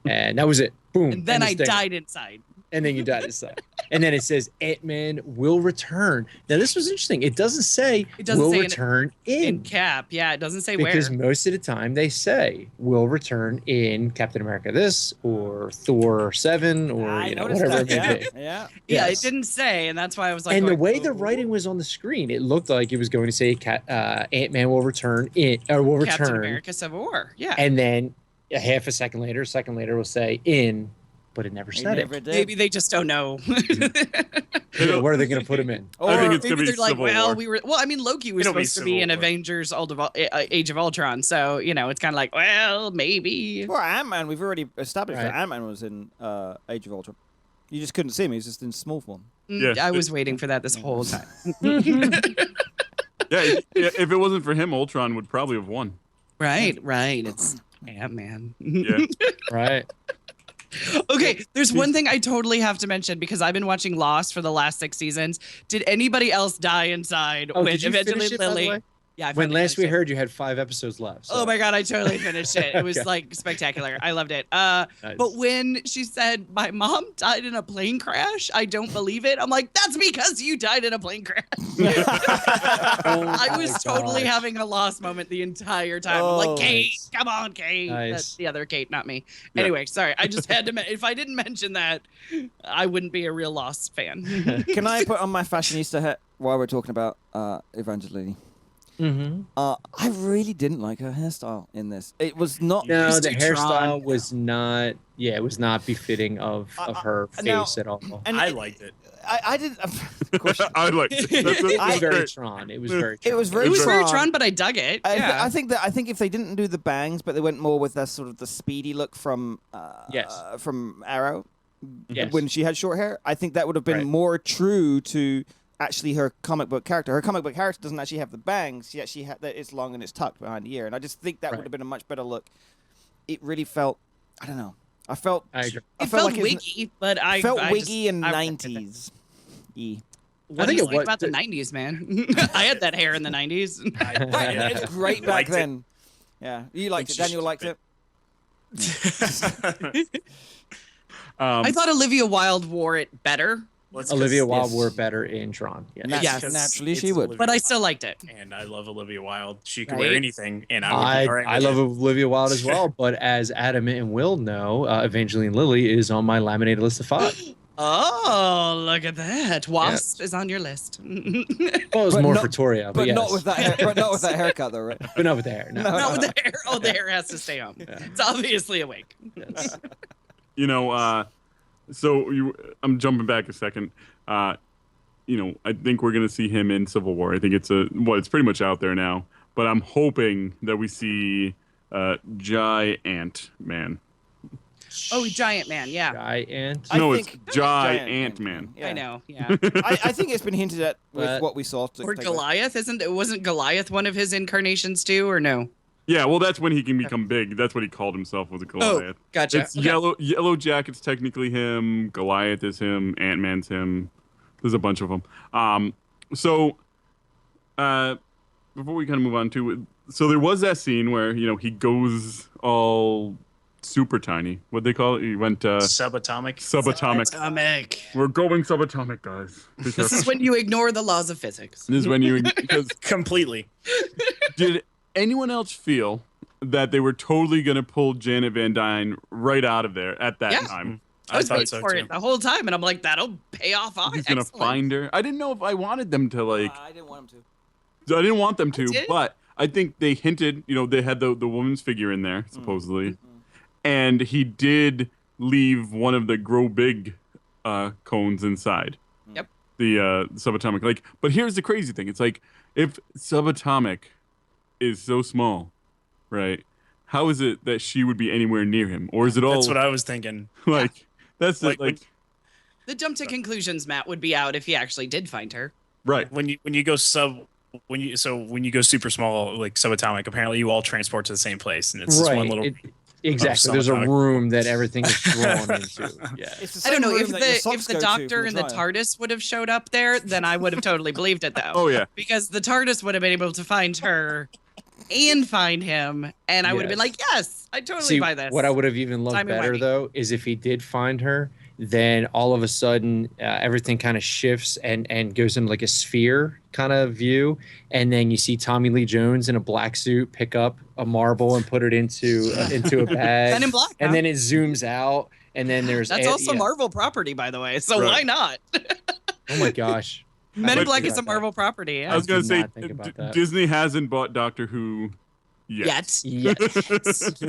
Speaker 5: And that was it. Boom.
Speaker 3: And then
Speaker 5: End of
Speaker 3: I
Speaker 5: stinger.
Speaker 3: died inside.
Speaker 5: And then you decide. And then it says Ant-Man will return. Now this was interesting. It doesn't say will return
Speaker 3: in Cap. Yeah, it doesn't say
Speaker 5: because
Speaker 3: where.
Speaker 5: most of the time they say will return in Captain America this or Thor 7 or
Speaker 2: I
Speaker 5: whatever it
Speaker 2: that.
Speaker 5: may be.
Speaker 2: Yeah.
Speaker 3: Yeah,
Speaker 5: Yes.
Speaker 3: it didn't say, and that's why I was like.
Speaker 5: And the
Speaker 3: going,
Speaker 5: way
Speaker 3: "Oh,
Speaker 5: the writing was on the screen, it looked like it was going to say Ant-Man will return in or will
Speaker 3: Captain
Speaker 5: return,
Speaker 3: America Civil War. Yeah.
Speaker 5: and then a half a second later will say in, but it never
Speaker 2: He
Speaker 5: said
Speaker 2: never
Speaker 5: it.
Speaker 2: did.
Speaker 3: Maybe they just don't know.
Speaker 5: Yeah, where are they going to put him in?
Speaker 2: Or
Speaker 1: I think it's
Speaker 3: Maybe
Speaker 1: gonna be
Speaker 3: they're like,
Speaker 1: Civil
Speaker 3: well,
Speaker 1: War.
Speaker 3: I mean, Loki was
Speaker 4: It'll be
Speaker 3: supposed to be
Speaker 4: Civil
Speaker 3: in
Speaker 4: War.
Speaker 3: Avengers Age of Ultron, so it's kind of like, well, maybe.
Speaker 2: Well, Ant-Man, we've already established that
Speaker 5: Right.
Speaker 2: Ant-Man was in Age of Ultron. You just couldn't see him. He was just in small form.
Speaker 1: Yeah.
Speaker 3: I was waiting for that this whole time.
Speaker 1: Yeah, if it wasn't for him, Ultron would probably have won.
Speaker 3: Right. It's Ant-Man.
Speaker 1: Yeah.
Speaker 5: Right.
Speaker 3: Okay, there's one thing I totally have to mention because I've been watching Lost for the last 6 seasons. Did anybody else die inside
Speaker 5: Oh,
Speaker 3: when
Speaker 5: did you
Speaker 3: eventually
Speaker 5: finish it, by the
Speaker 3: Lily?
Speaker 5: way?
Speaker 3: Yeah, I
Speaker 5: When
Speaker 3: finally
Speaker 5: last we
Speaker 3: finished it.
Speaker 5: heard, you had 5 episodes left. So.
Speaker 3: Oh my god, I totally finished it. It was
Speaker 5: Okay.
Speaker 3: like spectacular. I loved it.
Speaker 5: Nice.
Speaker 3: But when she said my mom died in a plane crash, I don't believe it. I'm like, that's because you died in a plane crash. I was totally having a lost moment the entire time. I'm like,
Speaker 2: Oh,
Speaker 3: Kate,
Speaker 5: nice.
Speaker 3: come on, Kate.
Speaker 5: Nice.
Speaker 3: That's the other Kate, not me.
Speaker 1: Yeah.
Speaker 3: Anyway, sorry. I just had to. If I didn't mention that, I wouldn't be a real Lost fan.
Speaker 2: Can I put on my fashionista hat while we're talking about Evangeline?
Speaker 5: Mm-hmm.
Speaker 2: I really didn't like her hairstyle in this. It was not.
Speaker 5: No,
Speaker 3: It's
Speaker 5: the
Speaker 3: too
Speaker 5: hairstyle
Speaker 3: Tron.
Speaker 5: was not. Yeah, it was not befitting of her
Speaker 2: now-
Speaker 5: face at all.
Speaker 2: And
Speaker 4: I liked it.
Speaker 2: I didn't. Of course,
Speaker 1: I like it.
Speaker 5: It was
Speaker 2: I-
Speaker 5: very Tron. It was very.
Speaker 2: It was
Speaker 5: Tron.
Speaker 2: very
Speaker 3: It was very
Speaker 2: Tron.
Speaker 3: Tron, but I dug it. Yeah.
Speaker 2: I think if they didn't do the bangs, but they went more with that sort of the speedy look from
Speaker 5: Yes.
Speaker 2: from Arrow
Speaker 5: Yes.
Speaker 2: when she had short hair. I think that would have been
Speaker 5: Right.
Speaker 2: more true to actually her comic book character. Her comic book character doesn't actually have the bangs. She actually had that. It's long and it's tucked behind the ear, and I just think that
Speaker 5: Right.
Speaker 2: would have been a much better look. It really felt. I don't know. I felt.
Speaker 5: I agree.
Speaker 2: I
Speaker 3: it felt
Speaker 2: like
Speaker 3: wiggy, but I
Speaker 2: felt
Speaker 3: I
Speaker 2: wiggy
Speaker 3: just,
Speaker 2: and
Speaker 3: I respect it.
Speaker 2: 90s. Y.
Speaker 3: What
Speaker 5: I
Speaker 3: do
Speaker 5: think
Speaker 3: you
Speaker 5: it
Speaker 3: like
Speaker 5: was-
Speaker 3: about the 90s, man? I had that hair in the 90s.
Speaker 2: Right, it's great back
Speaker 4: Liked it.
Speaker 2: then. Yeah, you liked it.
Speaker 4: It's
Speaker 2: Daniel liked it.
Speaker 3: I thought Olivia Wilde wore it better,
Speaker 4: Let's
Speaker 5: Olivia
Speaker 4: just-
Speaker 5: Wilde
Speaker 2: yes.
Speaker 5: wore better in Tron. Yes.
Speaker 2: Nat-
Speaker 3: Yes.
Speaker 2: naturally
Speaker 4: It's
Speaker 2: she would.
Speaker 4: Olivia
Speaker 3: but I
Speaker 4: Wilde.
Speaker 3: still liked it.
Speaker 4: And I love Olivia Wilde. She could
Speaker 3: Right?
Speaker 4: wear anything, and I would be all right
Speaker 5: I
Speaker 4: with
Speaker 5: love
Speaker 4: it.
Speaker 5: Olivia Wilde as well, but as Adam and Will know, Evangeline Lilly is on my laminated list of 5.
Speaker 3: Oh, look at that! Wasp is on your list.
Speaker 5: Well, it was
Speaker 2: But
Speaker 5: more
Speaker 2: not-
Speaker 5: for Toria,
Speaker 2: But
Speaker 5: yes.
Speaker 2: not with that. But not with that haircut, though, right?
Speaker 5: But not with the hair. No.
Speaker 3: Not with the hair. Oh, the hair has to stay on. It's obviously a wig.
Speaker 5: Yes.
Speaker 1: I'm jumping back a second. I think we're gonna see him in Civil War. I think it's pretty much out there now. But I'm hoping that we see Giant Man.
Speaker 3: Oh, Giant Man. Yeah,
Speaker 5: Giant.
Speaker 2: I
Speaker 1: No,
Speaker 2: think-
Speaker 1: it's
Speaker 2: Giant
Speaker 1: Giant Man.
Speaker 2: Yeah.
Speaker 3: I know. Yeah.
Speaker 2: I think it's been hinted at with
Speaker 5: But-
Speaker 2: what we saw. To
Speaker 3: Or
Speaker 2: take
Speaker 3: Goliath, wasn't Goliath one of his incarnations too, or no?
Speaker 1: Yeah, well, that's when he can become big. That's what he called himself, was a Goliath.
Speaker 3: Gotcha.
Speaker 1: It's Yellow Jacket's technically him. Goliath is him. Ant-Man's him. There's a bunch of them. Before we kind of move on to, so there was that scene where he goes all super tiny. What'd they call it? He went
Speaker 4: Subatomic.
Speaker 1: subatomic.
Speaker 3: Atomic.
Speaker 1: We're going subatomic, guys.
Speaker 3: This is when you ignore the laws of physics.
Speaker 1: This is when you because
Speaker 4: Completely.
Speaker 1: did anyone else feel that they were totally gonna pull Janet Van Dyne right out of there at that
Speaker 3: Yeah.
Speaker 1: time?
Speaker 3: I was
Speaker 4: thought
Speaker 3: waiting
Speaker 4: so,
Speaker 3: for
Speaker 4: too.
Speaker 3: it the whole time, and I'm like, that'll pay off.
Speaker 1: He's gonna find her. I didn't know if I wanted them to like.
Speaker 2: I didn't want him to.
Speaker 1: I didn't want them to,
Speaker 3: did.
Speaker 1: but I think they hinted. They had the woman's figure in there supposedly, and he did leave one of the grow big cones inside.
Speaker 3: Yep.
Speaker 1: The subatomic. But here's the crazy thing. It's like if subatomic is so small, right? How is it that she would be anywhere near him, or is it all
Speaker 4: That's what I was thinking.
Speaker 1: like? That's
Speaker 4: Like,
Speaker 1: like
Speaker 3: The jump to conclusions, Matt, would be out if he actually did find her.
Speaker 1: right.
Speaker 4: When you go when you go super small, like subatomic, apparently you all transport to the same place, and it's just one little.
Speaker 5: Exactly. There's a
Speaker 4: subatomic.
Speaker 5: room that everything is drawn into. Yeah.
Speaker 2: It's the
Speaker 3: I don't
Speaker 2: same
Speaker 3: know
Speaker 2: room
Speaker 3: if
Speaker 2: that your
Speaker 3: the
Speaker 2: socks
Speaker 3: if the
Speaker 2: go to
Speaker 3: doctor
Speaker 2: from
Speaker 3: and the
Speaker 2: dryer.
Speaker 3: TARDIS would have showed up there, then I would have totally believed it though.
Speaker 1: Oh yeah.
Speaker 3: Because the TARDIS would have been able to find her and find him, and I would have been
Speaker 5: Yes.
Speaker 3: like, yes, I totally
Speaker 5: See,
Speaker 3: buy this.
Speaker 5: what I would have even loved
Speaker 3: Timey
Speaker 5: better
Speaker 3: wimey.
Speaker 5: though is if he did find her then all of a sudden everything kind of shifts and goes into like a sphere kind of view, and then you see Tommy Lee Jones in a black suit pick up a marble and put it into a bag.
Speaker 3: Men in Black,
Speaker 5: and
Speaker 3: huh?
Speaker 5: then it zooms out, and then there's
Speaker 3: That's also Marvel property, by the way. So
Speaker 1: Right.
Speaker 3: why not?
Speaker 5: Oh my gosh.
Speaker 3: Men in
Speaker 1: But-
Speaker 3: Black is a
Speaker 5: About that.
Speaker 3: Marvel property.
Speaker 1: I
Speaker 3: Yeah.
Speaker 1: was gonna
Speaker 5: did
Speaker 1: say
Speaker 5: not think about that.
Speaker 1: Disney hasn't bought Doctor Who yet.
Speaker 3: Yet.
Speaker 5: Yes.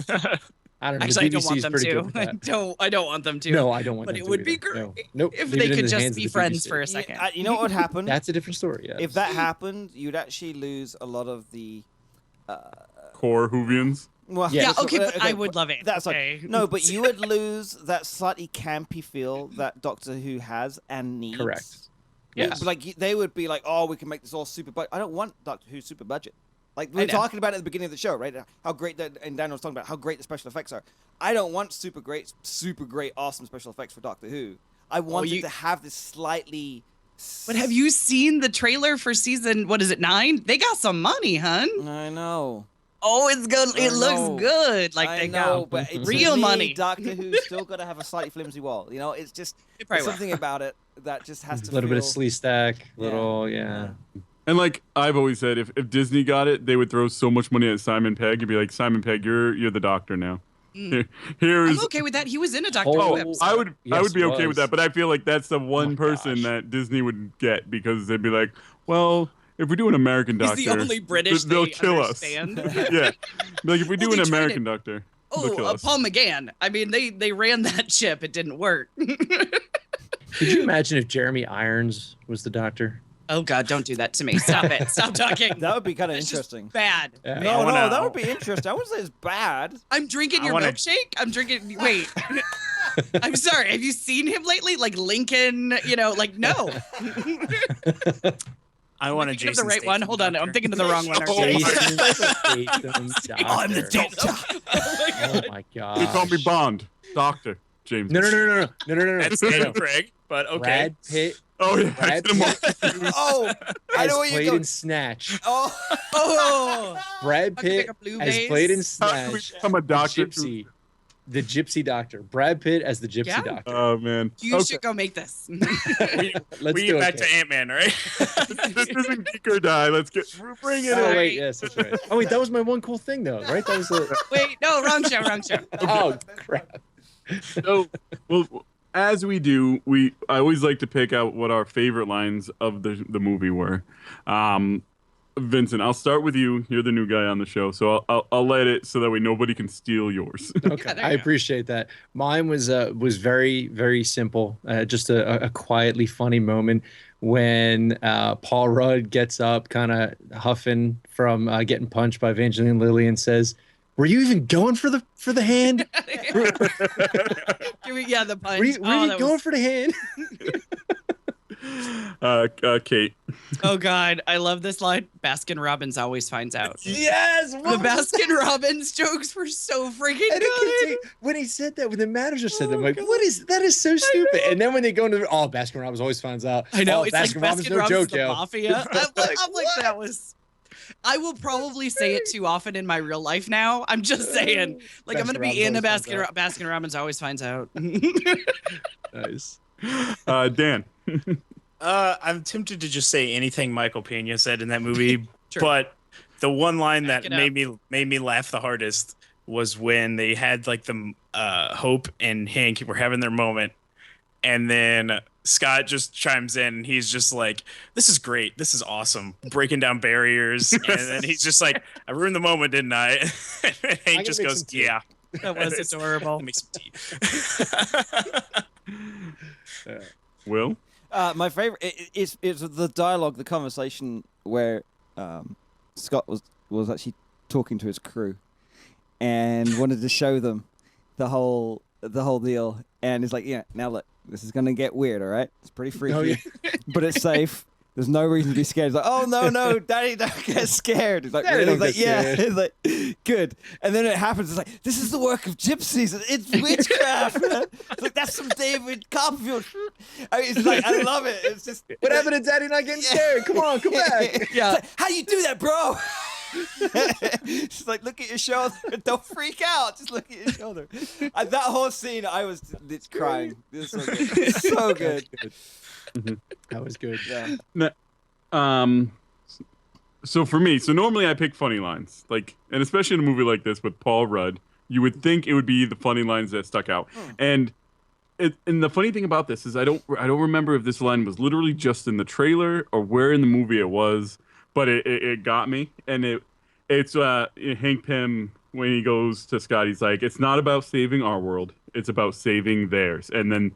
Speaker 5: I don't know.
Speaker 3: Actually, I
Speaker 5: the
Speaker 3: don't
Speaker 5: BBC
Speaker 3: want
Speaker 5: is
Speaker 3: them
Speaker 5: pretty
Speaker 3: to.
Speaker 5: good with that.
Speaker 3: I don't want them to.
Speaker 5: No, I don't want
Speaker 3: But
Speaker 5: them
Speaker 3: it
Speaker 5: to
Speaker 3: would be
Speaker 5: either.
Speaker 3: great
Speaker 5: No. Nope.
Speaker 3: if
Speaker 5: Leave
Speaker 3: they
Speaker 5: it in
Speaker 3: could
Speaker 5: the
Speaker 3: just
Speaker 5: hands
Speaker 3: be
Speaker 5: of the
Speaker 3: friends
Speaker 5: BBC.
Speaker 3: for a
Speaker 2: Yeah,
Speaker 3: second.
Speaker 2: you know what would happen?
Speaker 5: That's a different story. Yes.
Speaker 2: If that happened, you'd actually lose a lot of the.
Speaker 1: Core Whovians.
Speaker 2: Well,
Speaker 5: Yeah,
Speaker 3: Yeah, okay, but I would love it.
Speaker 2: That's
Speaker 3: okay.
Speaker 2: like, no, but you would lose that slightly campy feel that Doctor Who has and needs.
Speaker 5: Correct.
Speaker 2: Yeah,
Speaker 5: Yes.
Speaker 2: like they would be like, oh, we can make this all super budget. I don't want Doctor Who super budget. Like we
Speaker 3: I
Speaker 2: were
Speaker 3: know.
Speaker 2: talking about it at the beginning of the show, right? How great that, and Daniel was talking about how great the special effects are. I don't want super great, awesome special effects for Doctor Who. I want it
Speaker 3: you-
Speaker 2: to have this slightly.
Speaker 3: But have you seen the trailer for season, what is it, 9? They got some money, hun.
Speaker 2: I know.
Speaker 3: Oh, it's good.
Speaker 2: I
Speaker 3: It looks
Speaker 2: know.
Speaker 3: good. Like
Speaker 2: I
Speaker 3: they
Speaker 2: know,
Speaker 3: got
Speaker 2: but it's
Speaker 3: real money.
Speaker 2: Doctor Who's still got to have a slightly flimsy wall. You know, it's just
Speaker 3: It probably
Speaker 2: there's
Speaker 3: will.
Speaker 2: something about it that just has to
Speaker 5: a little bit of
Speaker 2: feel-
Speaker 5: sleeve stack,
Speaker 2: Yeah.
Speaker 5: little yeah.
Speaker 1: And like I've always said, if Disney got it, they would throw so much money at Simon Pegg. You'd be like, Simon Pegg, you're the Doctor now. Here's
Speaker 3: I'm okay with that. He was in a Doctor
Speaker 5: Oh,
Speaker 3: Who episode.
Speaker 1: I would
Speaker 5: Yes,
Speaker 1: be okay with
Speaker 5: was.
Speaker 1: that, but I feel like that's the one
Speaker 5: my
Speaker 1: person
Speaker 5: gosh.
Speaker 1: that Disney would get because they'd be like, well, if we do an American
Speaker 3: He's
Speaker 1: Doctor,
Speaker 3: the only British
Speaker 1: they'll
Speaker 3: they
Speaker 1: kill
Speaker 3: understand.
Speaker 1: us. Yeah, like if we do
Speaker 3: Well,
Speaker 1: an
Speaker 3: they tried
Speaker 1: American
Speaker 3: it.
Speaker 1: Doctor, they'll kill
Speaker 3: Oh,
Speaker 1: us.
Speaker 3: Paul McGann. I mean, they ran that ship. It didn't work.
Speaker 5: Could you imagine if Jeremy Irons was the Doctor?
Speaker 3: Oh God, don't do that to me. Stop it. Stop talking.
Speaker 2: That would be kind of
Speaker 3: That's just
Speaker 2: interesting.
Speaker 3: bad.
Speaker 5: Yeah.
Speaker 2: No,
Speaker 4: wanna-
Speaker 2: no, that would be interesting. I wouldn't say it's bad.
Speaker 3: I'm drinking
Speaker 4: I
Speaker 3: your
Speaker 4: wanna-
Speaker 3: milkshake. I'm drinking. Wait. I'm sorry. Have you seen him lately? Like Lincoln, like no.
Speaker 4: I want
Speaker 3: I'm
Speaker 4: to
Speaker 3: thinking of
Speaker 4: Jason
Speaker 3: the right one.
Speaker 4: Statham
Speaker 3: Hold on. I'm
Speaker 4: Doctor.
Speaker 3: thinking of the wrong one.
Speaker 1: Oh,
Speaker 3: actually.
Speaker 5: Jason Statham Doctor.
Speaker 2: Doctor.
Speaker 5: Oh my god.
Speaker 1: They call me Bond, Doctor James.
Speaker 5: No.
Speaker 4: That's Daniel Craig, but okay.
Speaker 5: Brad Pitt
Speaker 1: Oh yeah, I
Speaker 5: Brad
Speaker 1: get 'em all
Speaker 5: Pitt
Speaker 1: confused.
Speaker 2: Oh, I
Speaker 5: has
Speaker 2: know where you're
Speaker 5: played
Speaker 2: going.
Speaker 5: in Snatch.
Speaker 2: Oh,
Speaker 3: Oh.
Speaker 5: Brad
Speaker 3: I can make
Speaker 5: Pitt
Speaker 3: a blue
Speaker 5: has
Speaker 3: vase.
Speaker 5: played in
Speaker 1: How do we
Speaker 5: Snatch.
Speaker 1: become a doctor?
Speaker 5: Gypsy. The Gypsy Doctor. Brad Pitt as the Gypsy
Speaker 3: Yeah.
Speaker 5: Doctor.
Speaker 1: Oh man.
Speaker 3: You
Speaker 1: Okay.
Speaker 3: should go make this.
Speaker 4: We,
Speaker 5: Let's
Speaker 4: we
Speaker 5: do
Speaker 4: get
Speaker 5: it.
Speaker 4: back to
Speaker 5: Kate.
Speaker 4: Ant-Man, right?
Speaker 1: This isn't Geek or Die. Let's bring it
Speaker 5: Oh
Speaker 1: in.
Speaker 5: wait, yes, that's right. Oh wait, that was my one cool thing though, right? That was the.
Speaker 3: Wait, no, wrong show, wrong show.
Speaker 5: Oh crap.
Speaker 1: So, well, as we do, I always like to pick out what our favorite lines of the movie were. Vincent, I'll start with you. You're the new guy on the show, so I'll let it so that way nobody can steal yours.
Speaker 5: Okay,
Speaker 3: there
Speaker 5: I
Speaker 3: you go.
Speaker 5: appreciate that. Mine was very very simple, just a quietly funny moment when Paul Rudd gets up, kind of huffing from getting punched by Evangeline Lilly, and says, "Were you even going for the hand?
Speaker 3: Yeah, the punch.
Speaker 5: Were you
Speaker 3: that
Speaker 5: going
Speaker 3: was-
Speaker 5: for the hand?"
Speaker 1: Kate.
Speaker 3: Oh God, I love this line. Baskin Robbins always finds out.
Speaker 5: Yes,
Speaker 3: The Baskin Robbins jokes were so freaking
Speaker 5: And it
Speaker 3: good.
Speaker 5: when he said that, when the manager said that, I'm
Speaker 3: Oh,
Speaker 5: like,
Speaker 3: God.
Speaker 5: what is that? Is so stupid. And then when they go into Baskin Robbins always finds out.
Speaker 3: I know
Speaker 5: Oh,
Speaker 3: it's like
Speaker 5: Baskin Robbins,
Speaker 3: Baskin
Speaker 5: no
Speaker 3: Robbins
Speaker 5: joke,
Speaker 3: the
Speaker 5: yo.
Speaker 3: mafia. I'm like
Speaker 5: what?
Speaker 3: that was. I will probably say it too often in my real life now. I'm just saying. Like I'm
Speaker 5: Baskin
Speaker 3: gonna be in a
Speaker 5: Robbins always finds
Speaker 3: Baskin Robbins always finds out.
Speaker 5: Nice.
Speaker 1: Dan.
Speaker 4: I'm tempted to just say anything Michael Pena said in that movie,
Speaker 3: Sure.
Speaker 4: but the one line
Speaker 3: Back
Speaker 4: that
Speaker 3: it
Speaker 4: made me laugh the hardest was when they had like the Hope and Hank were having their moment, and then Scott just chimes in and he's just like, "This is great, this is awesome, breaking down barriers," and then he's just like, "I ruined the moment, didn't I?" And Hank
Speaker 5: gotta
Speaker 4: just
Speaker 5: make
Speaker 4: goes,
Speaker 5: some tea.
Speaker 4: "Yeah."
Speaker 3: That was adorable.
Speaker 4: Let me make some tea.
Speaker 1: Will.
Speaker 2: my favorite is the dialogue, the conversation where Scott was actually talking to his crew and wanted to show them the whole deal, and he's like, "Yeah, now look, this is gonna get weird, all right? It's pretty freaky,
Speaker 5: Oh, yeah.
Speaker 2: but it's safe. There's no reason to be scared." He's like, "Oh no, Daddy, don't get scared." He's like,
Speaker 5: Daddy,
Speaker 2: "Really?"
Speaker 5: don't
Speaker 2: He's like,
Speaker 5: get
Speaker 2: "Yeah." He's like, "Good." And then it happens. It's like, "This is the work of gypsies. It's witchcraft." Man. It's like, "That's some David Copperfield." I mean, it's like, I love it. It's just
Speaker 5: What happened to Daddy not getting scared? Come on, come back.
Speaker 3: Yeah.
Speaker 2: It's like, how do you do that, bro? She's like, look at your shoulder. Don't freak out. Just look at your shoulder. That whole scene, I was crying. This is so good. So good.
Speaker 5: That was good.
Speaker 2: Yeah.
Speaker 1: So for me, normally I pick funny lines, like, and especially in a movie like this with Paul Rudd, you would think it would be the funny lines that stuck out. And the funny thing about this is I don't remember if this line was literally just in the trailer or where in the movie it was, but it got me. And it's Hank Pym when he goes to Scott, he's like, it's not about saving our world, it's about saving theirs. And then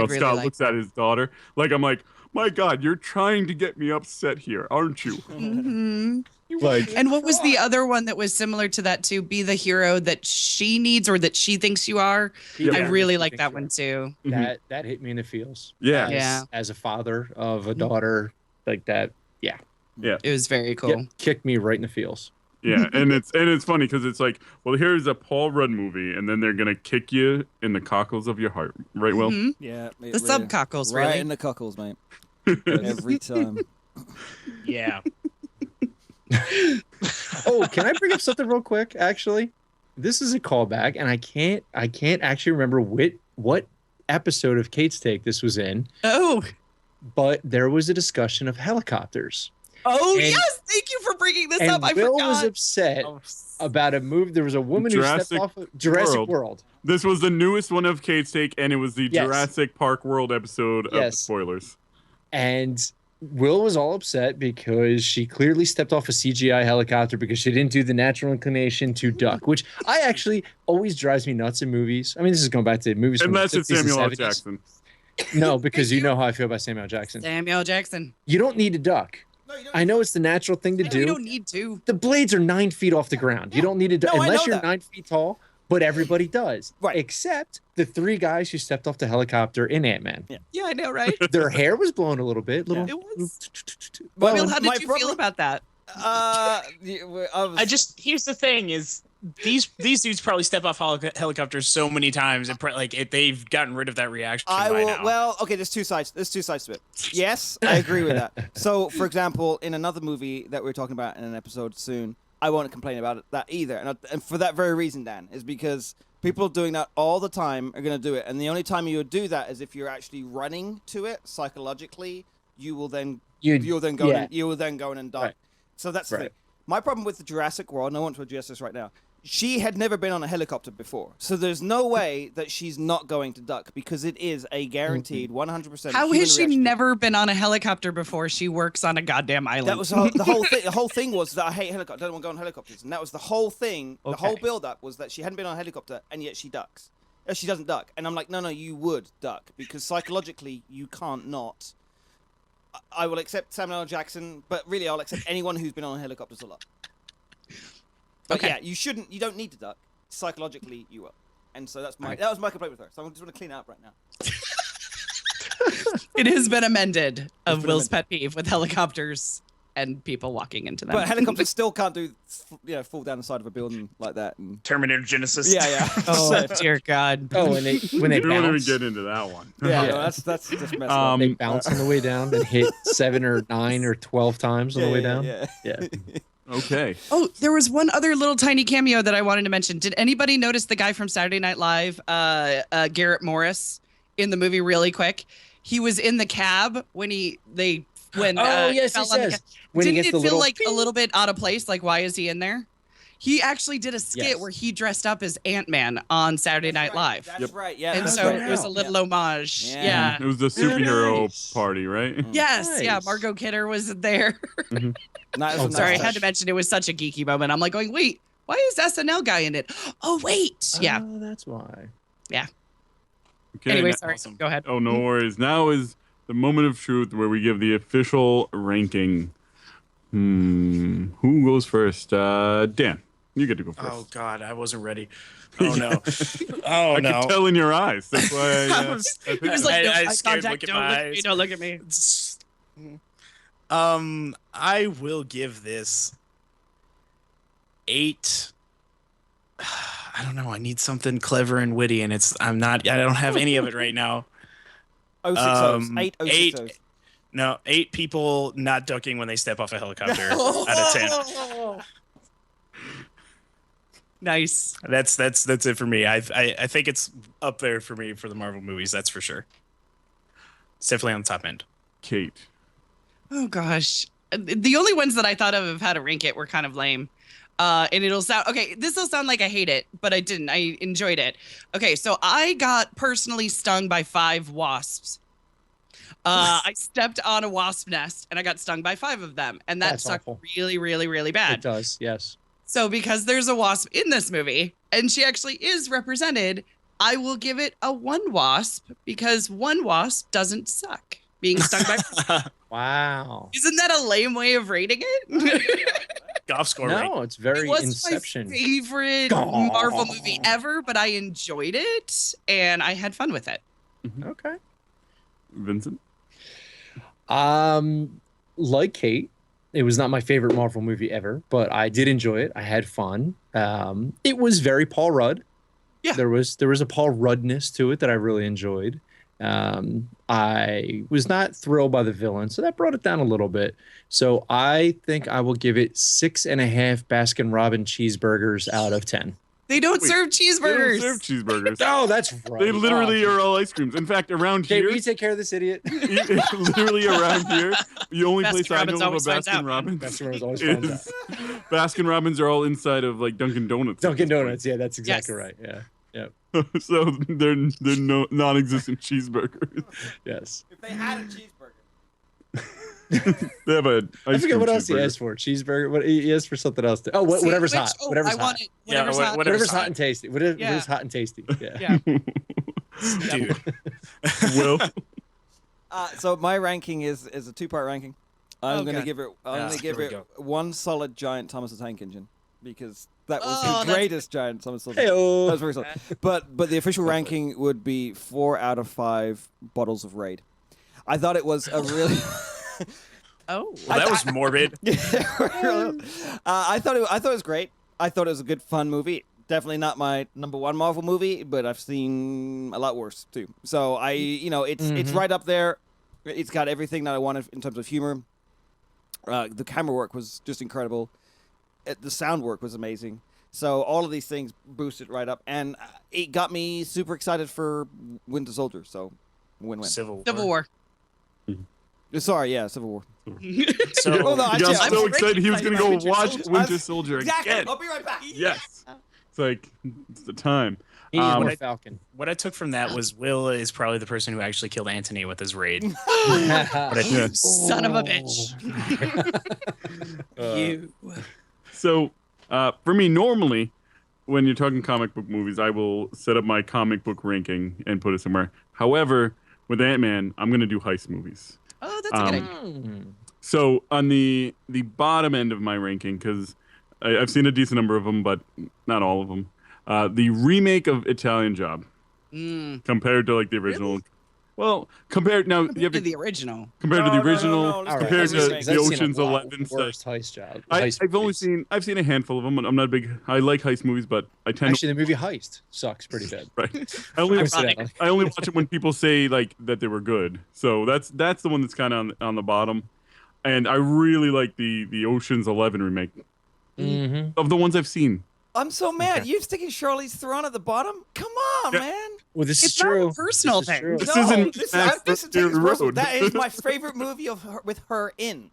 Speaker 1: Scott looks at his daughter, like, I'm like, my God, you're trying to get me upset here, aren't you?
Speaker 3: Mm-hmm.
Speaker 1: Like,
Speaker 3: and what was the other one that was similar to that too? Be the hero that she needs or that she thinks you are.
Speaker 1: Yeah.
Speaker 3: I really like that one too.
Speaker 5: That hit me in the feels.
Speaker 1: Yeah.
Speaker 5: As a father of a daughter, like that. Yeah.
Speaker 3: It was very cool.
Speaker 5: Kicked me right in the feels.
Speaker 1: Yeah, and it's funny because it's like, well, here's a Paul Rudd movie, and then they're gonna kick you in the cockles of your heart, right? Will?
Speaker 3: Mhm.
Speaker 2: Yeah.
Speaker 3: The subcockles,
Speaker 2: Right
Speaker 3: really.
Speaker 2: in the cockles, mate. Every time.
Speaker 4: Yeah.
Speaker 5: Oh, can I bring up something real quick? Actually, this is a callback, and I can't actually remember what episode of Kate's Take this was in,
Speaker 3: Oh,
Speaker 5: but there was a discussion of helicopters.
Speaker 3: oh
Speaker 5: And-
Speaker 3: yes! Thank you for bringing this
Speaker 5: And
Speaker 3: up. I
Speaker 5: Will
Speaker 3: forgot.
Speaker 5: was upset about a movie. There was a woman who
Speaker 1: Jurassic
Speaker 5: stepped off of Jurassic World.
Speaker 1: This was the newest one of Kate's Take, and it was the
Speaker 5: Yes.
Speaker 1: Jurassic Park World episode of the
Speaker 5: Yes.
Speaker 1: spoilers.
Speaker 5: And Will was all upset because she clearly stepped off a CGI helicopter because she didn't do the natural inclination to duck, which I actually always drives me nuts in movies. I mean, this is going back to movies from
Speaker 1: Unless
Speaker 5: the
Speaker 1: it's
Speaker 5: 50s and
Speaker 1: Samuel L.
Speaker 5: 70s.
Speaker 1: Jackson.
Speaker 5: No, because you know how I feel about Samuel L. Jackson.
Speaker 3: Samuel Jackson.
Speaker 5: You don't need to duck.
Speaker 2: No, you don't.
Speaker 5: I know it's the natural thing to
Speaker 3: No,
Speaker 5: do.
Speaker 3: you don't need to.
Speaker 5: The blades are 9 feet off the ground. You don't need to duck
Speaker 2: No, I
Speaker 5: unless
Speaker 2: know
Speaker 5: you're
Speaker 2: that.
Speaker 5: 9 feet tall. But everybody does,
Speaker 2: Right.
Speaker 5: Except the 3 guys who stepped off the helicopter in Ant-Man.
Speaker 3: Yeah, I know, right?
Speaker 5: Their hair was blown a little bit. Little.
Speaker 3: It was.
Speaker 2: Well,
Speaker 3: Will, how
Speaker 2: my
Speaker 3: did you feel about that?
Speaker 4: Here's the thing is these dudes probably step off helicopters so many times and they've gotten rid of that reaction
Speaker 2: I
Speaker 4: by
Speaker 2: will.
Speaker 4: now.
Speaker 2: Well, okay. There's two sides. There's two sides to it. Yes, I agree with that. So, for example, in another movie that we're talking about in an episode soon, I won't complain about that either. And for that very reason, Dan, is because people doing that all the time are going to do it, and the only time you would do that is if you're actually running to it psychologically. You will then you'll then go
Speaker 5: yeah.
Speaker 2: in, you will then go in and die.
Speaker 5: Right.
Speaker 2: So that's the
Speaker 5: Right.
Speaker 2: thing. My problem with the Jurassic World, and I want to address this right now. She had never been on a helicopter before, so there's no way that she's not going to duck because it is a guaranteed 100%.
Speaker 3: How
Speaker 2: human
Speaker 3: has she
Speaker 2: reaction.
Speaker 3: never been on a helicopter before? She works on a goddamn island.
Speaker 2: That was the whole thing. The whole thing was that I hate helicopters. I don't want to go on helicopters, and that was the whole thing. The whole
Speaker 5: Okay.
Speaker 2: build-up was that she hadn't been on a helicopter, and yet she ducks. She doesn't duck, and I'm like, no, you would duck because psychologically you can't not. I will accept Samuel L. Jackson, but really I'll accept anyone who's been on helicopters a lot. But
Speaker 3: Okay.
Speaker 2: yeah, you don't need to duck. Psychologically, you will. And so that
Speaker 5: Right.
Speaker 2: was my complaint with her. So I just want to clean it up right now.
Speaker 3: It has been amended of
Speaker 2: been
Speaker 3: Will's pet peeve with helicopters and people walking into them.
Speaker 2: But helicopters still can't do, fall down the side of a building like that. And
Speaker 4: Terminator Genesis.
Speaker 2: yeah.
Speaker 3: Oh dear God.
Speaker 5: Oh, and when they
Speaker 1: We don't even
Speaker 5: bounce,
Speaker 1: get into that one.
Speaker 2: yeah,
Speaker 5: Yeah.
Speaker 2: no, that's just messed up.
Speaker 5: they bounce on the way down and hit 7 or 9 or 12 times on the way down.
Speaker 2: Yeah.
Speaker 1: Okay.
Speaker 3: Oh, there was one other little tiny cameo that I wanted to mention. Did anybody notice the guy from Saturday Night Live, Garrett Morris, in the movie really quick? He was in the cab when
Speaker 5: Oh, yes,
Speaker 3: fell on the
Speaker 5: yes.
Speaker 3: cab.
Speaker 5: When he
Speaker 3: Didn't
Speaker 5: gets
Speaker 3: it
Speaker 5: the
Speaker 3: feel
Speaker 5: little
Speaker 3: like a little bit out of place? Like, why is he in there? He actually did a skit
Speaker 5: Yes.
Speaker 3: where he dressed up as Ant-Man on Saturday Night Live.
Speaker 2: That's right. Yeah.
Speaker 3: And
Speaker 2: that's
Speaker 3: so
Speaker 2: right.
Speaker 3: it was a little homage.
Speaker 2: Yeah.
Speaker 3: Yeah.
Speaker 1: It was the superhero
Speaker 5: nice.
Speaker 1: party, right?
Speaker 3: Yes. Yeah.
Speaker 5: Nice.
Speaker 3: Margot Kidder was there.
Speaker 2: No, it was
Speaker 5: Oh,
Speaker 2: a nice
Speaker 3: Sorry, I
Speaker 2: touch.
Speaker 3: had to mention it was such a geeky moment. I'm like going, wait, why is SNL guy in it? Oh, wait. Yeah.
Speaker 5: Oh, that's why.
Speaker 1: Okay,
Speaker 3: Anyway,
Speaker 1: now-
Speaker 3: sorry.
Speaker 4: awesome.
Speaker 3: Go ahead.
Speaker 1: Oh, no worries. Now is the moment of truth where we give the official ranking. Who goes first? Dan, you get to go first.
Speaker 4: Oh God, I wasn't ready. Oh no. Oh
Speaker 1: I
Speaker 4: no.
Speaker 1: can tell in your eyes. That's why.
Speaker 3: I was- He was like, no,
Speaker 4: I
Speaker 3: eye
Speaker 4: scared
Speaker 3: contact,
Speaker 4: look at
Speaker 3: don't
Speaker 4: my
Speaker 3: look at me,
Speaker 4: eyes.
Speaker 3: don't look at me.
Speaker 4: I will give this 8. I don't know. I need something clever and witty, and I don't have any of it right now.
Speaker 2: 060s. 8
Speaker 4: 8.
Speaker 2: 060s.
Speaker 4: No, 8 people not ducking when they step off a helicopter out of 10.
Speaker 3: Nice.
Speaker 4: That's it for me. I think it's up there for me for the Marvel movies. That's for sure. It's definitely on the top end.
Speaker 1: Kate.
Speaker 3: Oh gosh, the only ones that I thought of how to rank it were kind of lame. And it'll sound okay. This will sound like I hate it, but I didn't. I enjoyed it. Okay, so I got personally stung by 5 wasps. I stepped on a wasp nest and I got stung by 5 of them, and that
Speaker 5: That's
Speaker 3: sucked
Speaker 5: awful.
Speaker 3: really, really, really bad.
Speaker 5: It does, yes.
Speaker 3: So because there's a wasp in this movie and she actually is represented, I will give it a 1 wasp because 1 wasp doesn't suck. Being stung by
Speaker 5: Wow.
Speaker 3: Isn't that a lame way of rating it?
Speaker 4: Golf score rate.
Speaker 5: No, it's very
Speaker 3: It was
Speaker 5: Inception.
Speaker 3: my favorite Marvel movie ever, but I enjoyed it and I had fun with it.
Speaker 5: Okay.
Speaker 1: Vincent.
Speaker 5: Like Kate, it was not my favorite Marvel movie ever, but I did enjoy it. I had fun. It was very Paul Rudd.
Speaker 3: Yeah.
Speaker 5: There was a Paul Ruddness to it that I really enjoyed. I was not thrilled by the villain, so that brought it down a little bit. So I think I will give it 6.5 Baskin Robbins cheeseburgers out of 10.
Speaker 3: They don't
Speaker 1: Wait,
Speaker 3: serve
Speaker 1: They
Speaker 3: cheeseburgers.
Speaker 1: don't serve cheeseburgers.
Speaker 5: Oh, that's right.
Speaker 1: They literally are all ice creams. In fact, around
Speaker 5: Okay,
Speaker 1: here,
Speaker 5: will you take care of this idiot?
Speaker 1: literally around here, the only
Speaker 3: Baskin
Speaker 1: place I
Speaker 3: Robbins
Speaker 1: know of a
Speaker 3: always finds
Speaker 1: Baskin
Speaker 3: out.
Speaker 1: Robbins
Speaker 5: Baskin Robbins always finds
Speaker 1: is Baskin Robbins are all inside of like Dunkin' Donuts. at
Speaker 5: Dunkin'
Speaker 1: this point.
Speaker 5: Donuts. Yeah, that's exactly
Speaker 3: Yes.
Speaker 5: right. Yeah.
Speaker 1: So they're no non-existent cheeseburgers.
Speaker 5: Yes.
Speaker 2: If they had a cheeseburger.
Speaker 1: They have a
Speaker 5: I
Speaker 1: ice
Speaker 5: forget
Speaker 1: cream
Speaker 5: what else he
Speaker 1: cheeseburger.
Speaker 5: asked for. Cheeseburger. What he asked for something else. Oh, whatever's hot.
Speaker 3: Oh,
Speaker 5: Whatever's
Speaker 3: I
Speaker 5: hot.
Speaker 3: want it.
Speaker 4: Yeah,
Speaker 3: Whatever's hot.
Speaker 5: Whatever's
Speaker 4: hot.
Speaker 5: hot and tasty. Whatever's
Speaker 3: Yeah.
Speaker 5: hot and tasty. Yeah.
Speaker 3: Yeah.
Speaker 4: Dude.
Speaker 1: Will.
Speaker 2: So my ranking is a 2-part ranking. I'm going to
Speaker 3: Okay.
Speaker 2: give it. I'm going to give
Speaker 4: here we
Speaker 2: it 1 solid giant Thomas the Tank Engine because that was
Speaker 3: Oh,
Speaker 2: the
Speaker 3: that's-
Speaker 2: greatest giant Thomas the Tank.
Speaker 5: Hey-o.
Speaker 2: That was very solid. But the official ranking would be 4 out of 5 bottles of Raid. I thought it was a really.
Speaker 3: Oh.
Speaker 4: Well, that was morbid.
Speaker 2: I thought it was great. I thought it was a good, fun movie. Definitely not my number 1 Marvel movie, but I've seen a lot worse too. So it's right up there. It's got everything that I wanted in terms of humor. The camera work was just incredible. The sound work was amazing. So all of these things boosted right up, and it got me super excited for Winter Soldier. So win-win.
Speaker 4: Civil
Speaker 3: Civil War.
Speaker 2: Sorry, yeah, Civil War.
Speaker 4: So
Speaker 2: Oh, no,
Speaker 1: He got
Speaker 2: I'm
Speaker 1: so
Speaker 3: already
Speaker 1: excited he was
Speaker 3: excited
Speaker 1: going to
Speaker 3: about
Speaker 1: go
Speaker 3: Winter
Speaker 1: watch
Speaker 3: Soldier.
Speaker 1: Winter Soldier
Speaker 2: Exactly.
Speaker 1: again.
Speaker 2: I'll be right back.
Speaker 1: Yes. It's like it's the time.
Speaker 5: He needs more
Speaker 4: What I-
Speaker 5: Falcon.
Speaker 4: what I took from that was Will is probably the person who actually killed Antony with his raid.
Speaker 1: Yeah.
Speaker 3: Son of a bitch. You.
Speaker 1: So, for me, normally, when you're talking comic book movies, I will set up my comic book ranking and put it somewhere. However, with Ant-Man, I'm going to do heist movies.
Speaker 3: Oh, that's a good
Speaker 1: Um,
Speaker 3: idea.
Speaker 1: So, on the bottom end of my ranking, because I've seen a decent number of them, but not all of them, the remake of Italian Job compared to like the original. Well, compared now, you have
Speaker 3: Compared to
Speaker 1: to
Speaker 3: the original.
Speaker 1: compared to the
Speaker 2: No, no, no,
Speaker 1: original,
Speaker 2: no, let's
Speaker 1: compared
Speaker 2: compare
Speaker 1: to
Speaker 2: this
Speaker 1: the
Speaker 2: thing.
Speaker 1: Ocean's 11 stuff.
Speaker 5: Worst heist job.
Speaker 1: I've seen a handful of them. And I'm not a big. I like heist movies, but I tend
Speaker 5: Actually, the movie Heist sucks pretty bad.
Speaker 1: to right. I only
Speaker 5: Coincidentally.
Speaker 1: I only watch it when people say like that they were good. So that's the one that's kind of on the bottom. And I really like the Ocean's 11 remake
Speaker 5: Mm-hmm.
Speaker 1: of the ones I've seen.
Speaker 2: I'm so mad.
Speaker 5: Okay.
Speaker 2: You're sticking Charlize Theron at the bottom? Come on,
Speaker 1: Yeah.
Speaker 2: man.
Speaker 5: Well, this is
Speaker 3: It's not
Speaker 5: true.
Speaker 3: a personal
Speaker 5: This is
Speaker 3: thing.
Speaker 5: true.
Speaker 1: This
Speaker 2: No,
Speaker 1: isn't
Speaker 2: this,
Speaker 1: Max
Speaker 2: this is
Speaker 1: Fury
Speaker 2: taking it personal.
Speaker 1: Road.
Speaker 2: That is my favorite movie of her, with her in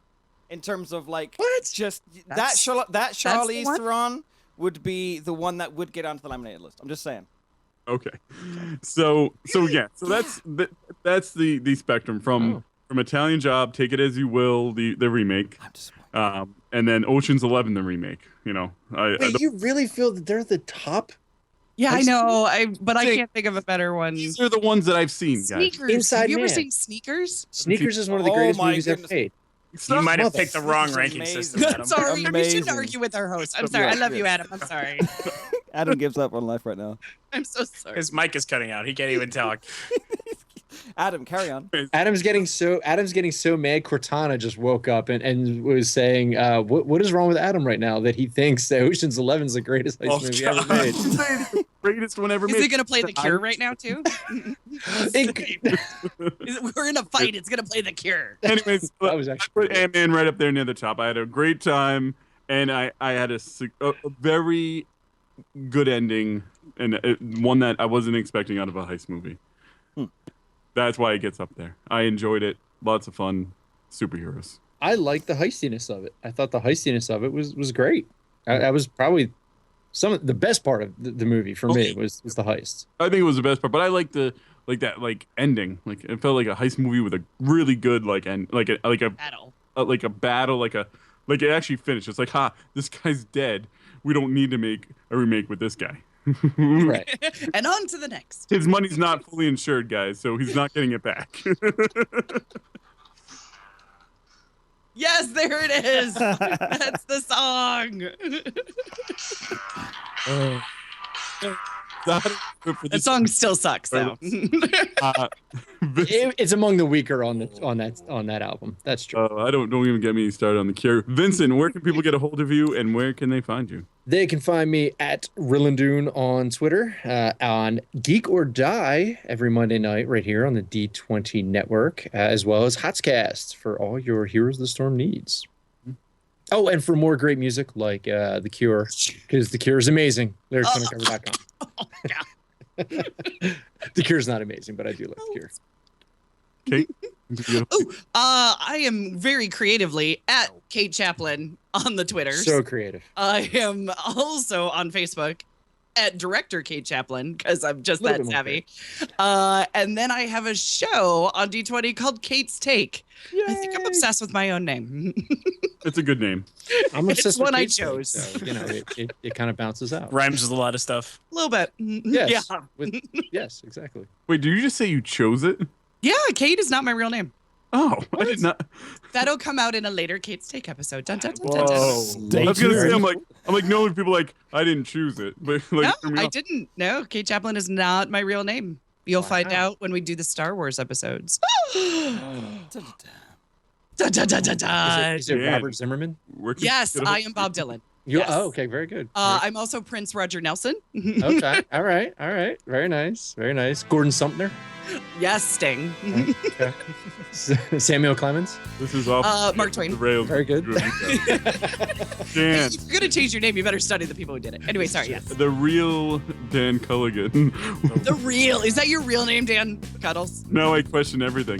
Speaker 2: terms of like
Speaker 5: What?
Speaker 2: just that
Speaker 3: That's-
Speaker 2: that
Speaker 3: the
Speaker 2: Charlize
Speaker 3: one?
Speaker 2: Theron would be the one that would get onto the laminated list. I'm just saying.
Speaker 1: Okay. So yeah. So that's the spectrum from Italian Job, Take It As You Will, the remake,
Speaker 2: I'm disappointed.
Speaker 1: and then Ocean's 11, the remake. You know,
Speaker 5: Wait, you really feel that they're the top?
Speaker 3: Yeah, I
Speaker 5: Heist
Speaker 3: know. But I
Speaker 1: Think-
Speaker 3: can't think of a better one.
Speaker 1: these are the ones that I've seen, guys.
Speaker 3: Sneakers.
Speaker 5: Inside
Speaker 3: Have you ever
Speaker 5: Man.
Speaker 3: seen Sneakers?
Speaker 5: Sneakers is one of the
Speaker 2: Oh
Speaker 5: greatest
Speaker 2: my
Speaker 5: movies ever
Speaker 2: goodness.
Speaker 5: made.
Speaker 4: You might have
Speaker 5: Mother-
Speaker 4: picked the wrong
Speaker 2: This is
Speaker 4: ranking
Speaker 2: amazing.
Speaker 4: system. Adam.
Speaker 3: Sorry, we shouldn't
Speaker 2: Amazing.
Speaker 3: argue with our host. I'm sorry. I love you, Adam. I'm sorry.
Speaker 2: Adam gives up on life right now.
Speaker 3: I'm so sorry.
Speaker 4: His mic is cutting out. He can't even talk.
Speaker 2: Adam, carry on.
Speaker 5: Adam's getting so mad. Cortana just woke up and was saying, "What is wrong with Adam right now that he thinks that Ocean's 11 is the greatest heist
Speaker 4: Oh,
Speaker 5: movie
Speaker 4: God.
Speaker 5: ever made?"
Speaker 1: It's the greatest one ever
Speaker 3: Is
Speaker 1: made.
Speaker 3: he gonna play The Cure right now too? We're in a fight. It's gonna play The Cure.
Speaker 1: Anyways,
Speaker 5: That was
Speaker 1: I
Speaker 5: actually
Speaker 1: put Ant-Man right up there near the top. I had a great time, and I had a very good ending, and one that I wasn't expecting out of a heist movie. That's why it gets up there. I enjoyed it. Lots of fun. Superheroes.
Speaker 5: I like the heistiness of it. I thought the heistiness of it was great. That was probably some of the best part of the movie for me was the heist.
Speaker 1: I think it was the best part, but I like that ending. Like it felt like a heist movie with a really good end, like a
Speaker 3: Battle.
Speaker 1: like a battle, like it actually finished. It's like, this guy's dead. We don't need to make a remake with this guy.
Speaker 5: Right.
Speaker 3: And on to the next.
Speaker 1: His money's not fully insured, guys, so he's not getting it back.
Speaker 3: Yes, there it is. That's the song. That song still sucks, though.
Speaker 5: It's among the weaker on that album. That's true.
Speaker 1: Don't even get me started on The Cure. Vincent, where can people get a hold of you, and where can they find you?
Speaker 5: They can find me at Rillandoon on Twitter, on Geek or Die every Monday night right here on the D20 Network, as well as Hotscast for all your Heroes of the Storm needs. Oh, and for more great music like The Cure, because The Cure is amazing. LyricsUndercover.com. The Cure's not amazing, but I do like The Cure.
Speaker 1: Kate?
Speaker 3: I am very creatively at Kate Chaplin on the Twitters.
Speaker 5: So creative.
Speaker 3: I am also on Facebook at Director Kate Chaplin because I'm just that savvy. And then I have a show on D20 called Kate's Take. Yay. I think I'm obsessed with my own name.
Speaker 1: It's a good name.
Speaker 5: I'm obsessed with
Speaker 3: one I
Speaker 5: Kate's
Speaker 3: chose.
Speaker 5: Take, so, it kind of bounces out.
Speaker 4: Rhymes with a lot of stuff.
Speaker 3: A little bit.
Speaker 5: Yes.
Speaker 3: Yeah.
Speaker 5: Yes, exactly.
Speaker 1: Wait, did you just say you chose it?
Speaker 3: Yeah, Kate is not my real name.
Speaker 1: Oh, I did not.
Speaker 3: That'll come out in a later Kate's Take episode. Dun, dun, dun, dun,
Speaker 1: Whoa.
Speaker 3: dun.
Speaker 1: I was gonna say, I'm like knowing people I didn't choose it, but
Speaker 3: No, I didn't. No, Kate Chaplin is not my real name. You'll find out when we do the Star Wars episodes. Da, da, da, da, da.
Speaker 5: Is it
Speaker 1: Yeah.
Speaker 5: Robert Zimmerman?
Speaker 3: Yes, I am Bob Dylan.
Speaker 5: You,
Speaker 3: Yes.
Speaker 5: Oh, okay, very good.
Speaker 3: I'm also Prince Roger Nelson.
Speaker 5: Okay, all right. Very nice. Gordon Sumner.
Speaker 3: Yes, Sting.
Speaker 5: Okay. Samuel Clemens.
Speaker 1: This is off
Speaker 3: Mark Twain.
Speaker 1: the rails.
Speaker 5: Very good.
Speaker 1: Dan,
Speaker 3: If you're gonna change your name, you better study the people who did it. Anyway, sorry. Yes.
Speaker 1: the real Dan Culligan.
Speaker 3: The real is that your real name, Dan Cuddles?
Speaker 1: No, I question everything.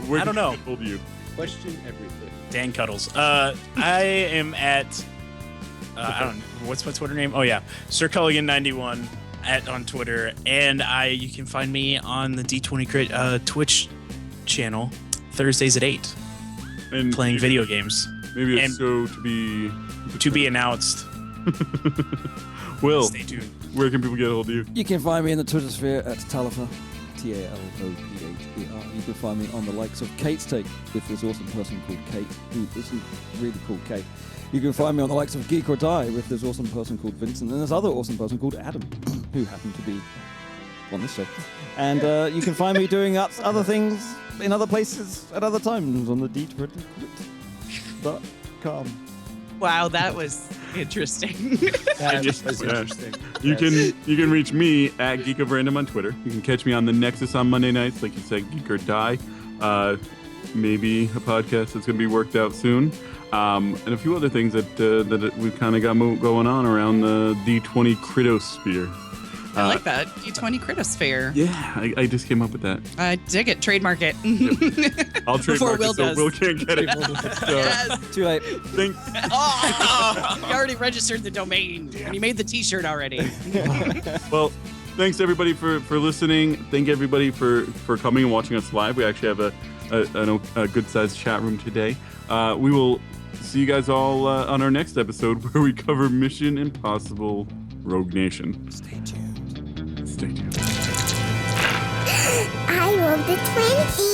Speaker 1: Where
Speaker 4: I don't know.
Speaker 1: Hold you.
Speaker 5: Question everything.
Speaker 4: Dan Cuddles. I am at I don't know what's my Twitter name. Oh yeah, Sir Culligan 91 on Twitter, and you can find me on the D20 Crit Twitch channel Thursdays at 8,
Speaker 1: And
Speaker 4: playing video games.
Speaker 1: Maybe a
Speaker 4: and-
Speaker 1: show
Speaker 4: To be announced.
Speaker 1: Will,
Speaker 4: Stay tuned.
Speaker 1: where can people get a hold of you?
Speaker 2: You can find me in the Twitter sphere at Talopher, Talopher. You can find me on the likes of Kate's Take with this awesome person called Kate, who isn't really called Kate. You can find me on the likes of Geek or Die with this awesome person called Vincent and this other awesome person called Adam, who happened to be on this show. And you can find me doing other things in other places at other times on the D20crit.com.
Speaker 3: Wow, that was interesting.
Speaker 5: That
Speaker 1: just-
Speaker 5: was
Speaker 1: yeah.
Speaker 5: interesting.
Speaker 1: You can reach me at Geek of Random on Twitter. You can catch me on the Nexus on Monday nights, like you said, Geek or Die. Maybe a podcast that's going to be worked out soon, and a few other things that we've kind of got going on around the D20 Critosphere.
Speaker 3: I like that. D20 Critosphere.
Speaker 1: Yeah, I just came up with that.
Speaker 3: I dig it. Trademark it.
Speaker 1: I'll
Speaker 3: Before
Speaker 1: trademark
Speaker 3: Will
Speaker 1: it so
Speaker 3: does.
Speaker 1: Will can't get it.
Speaker 3: Yes.
Speaker 2: Too late.
Speaker 1: Think,
Speaker 3: Oh, you already registered the domain, and you made the T-shirt already.
Speaker 1: well, thanks everybody for listening. Thank everybody for coming and watching us live. We actually have a good sized chat room today. We will see you guys all on our next episode where we cover Mission Impossible Rogue Nation.
Speaker 2: Stay tuned.
Speaker 1: Stay tuned.
Speaker 6: I rolled the 20.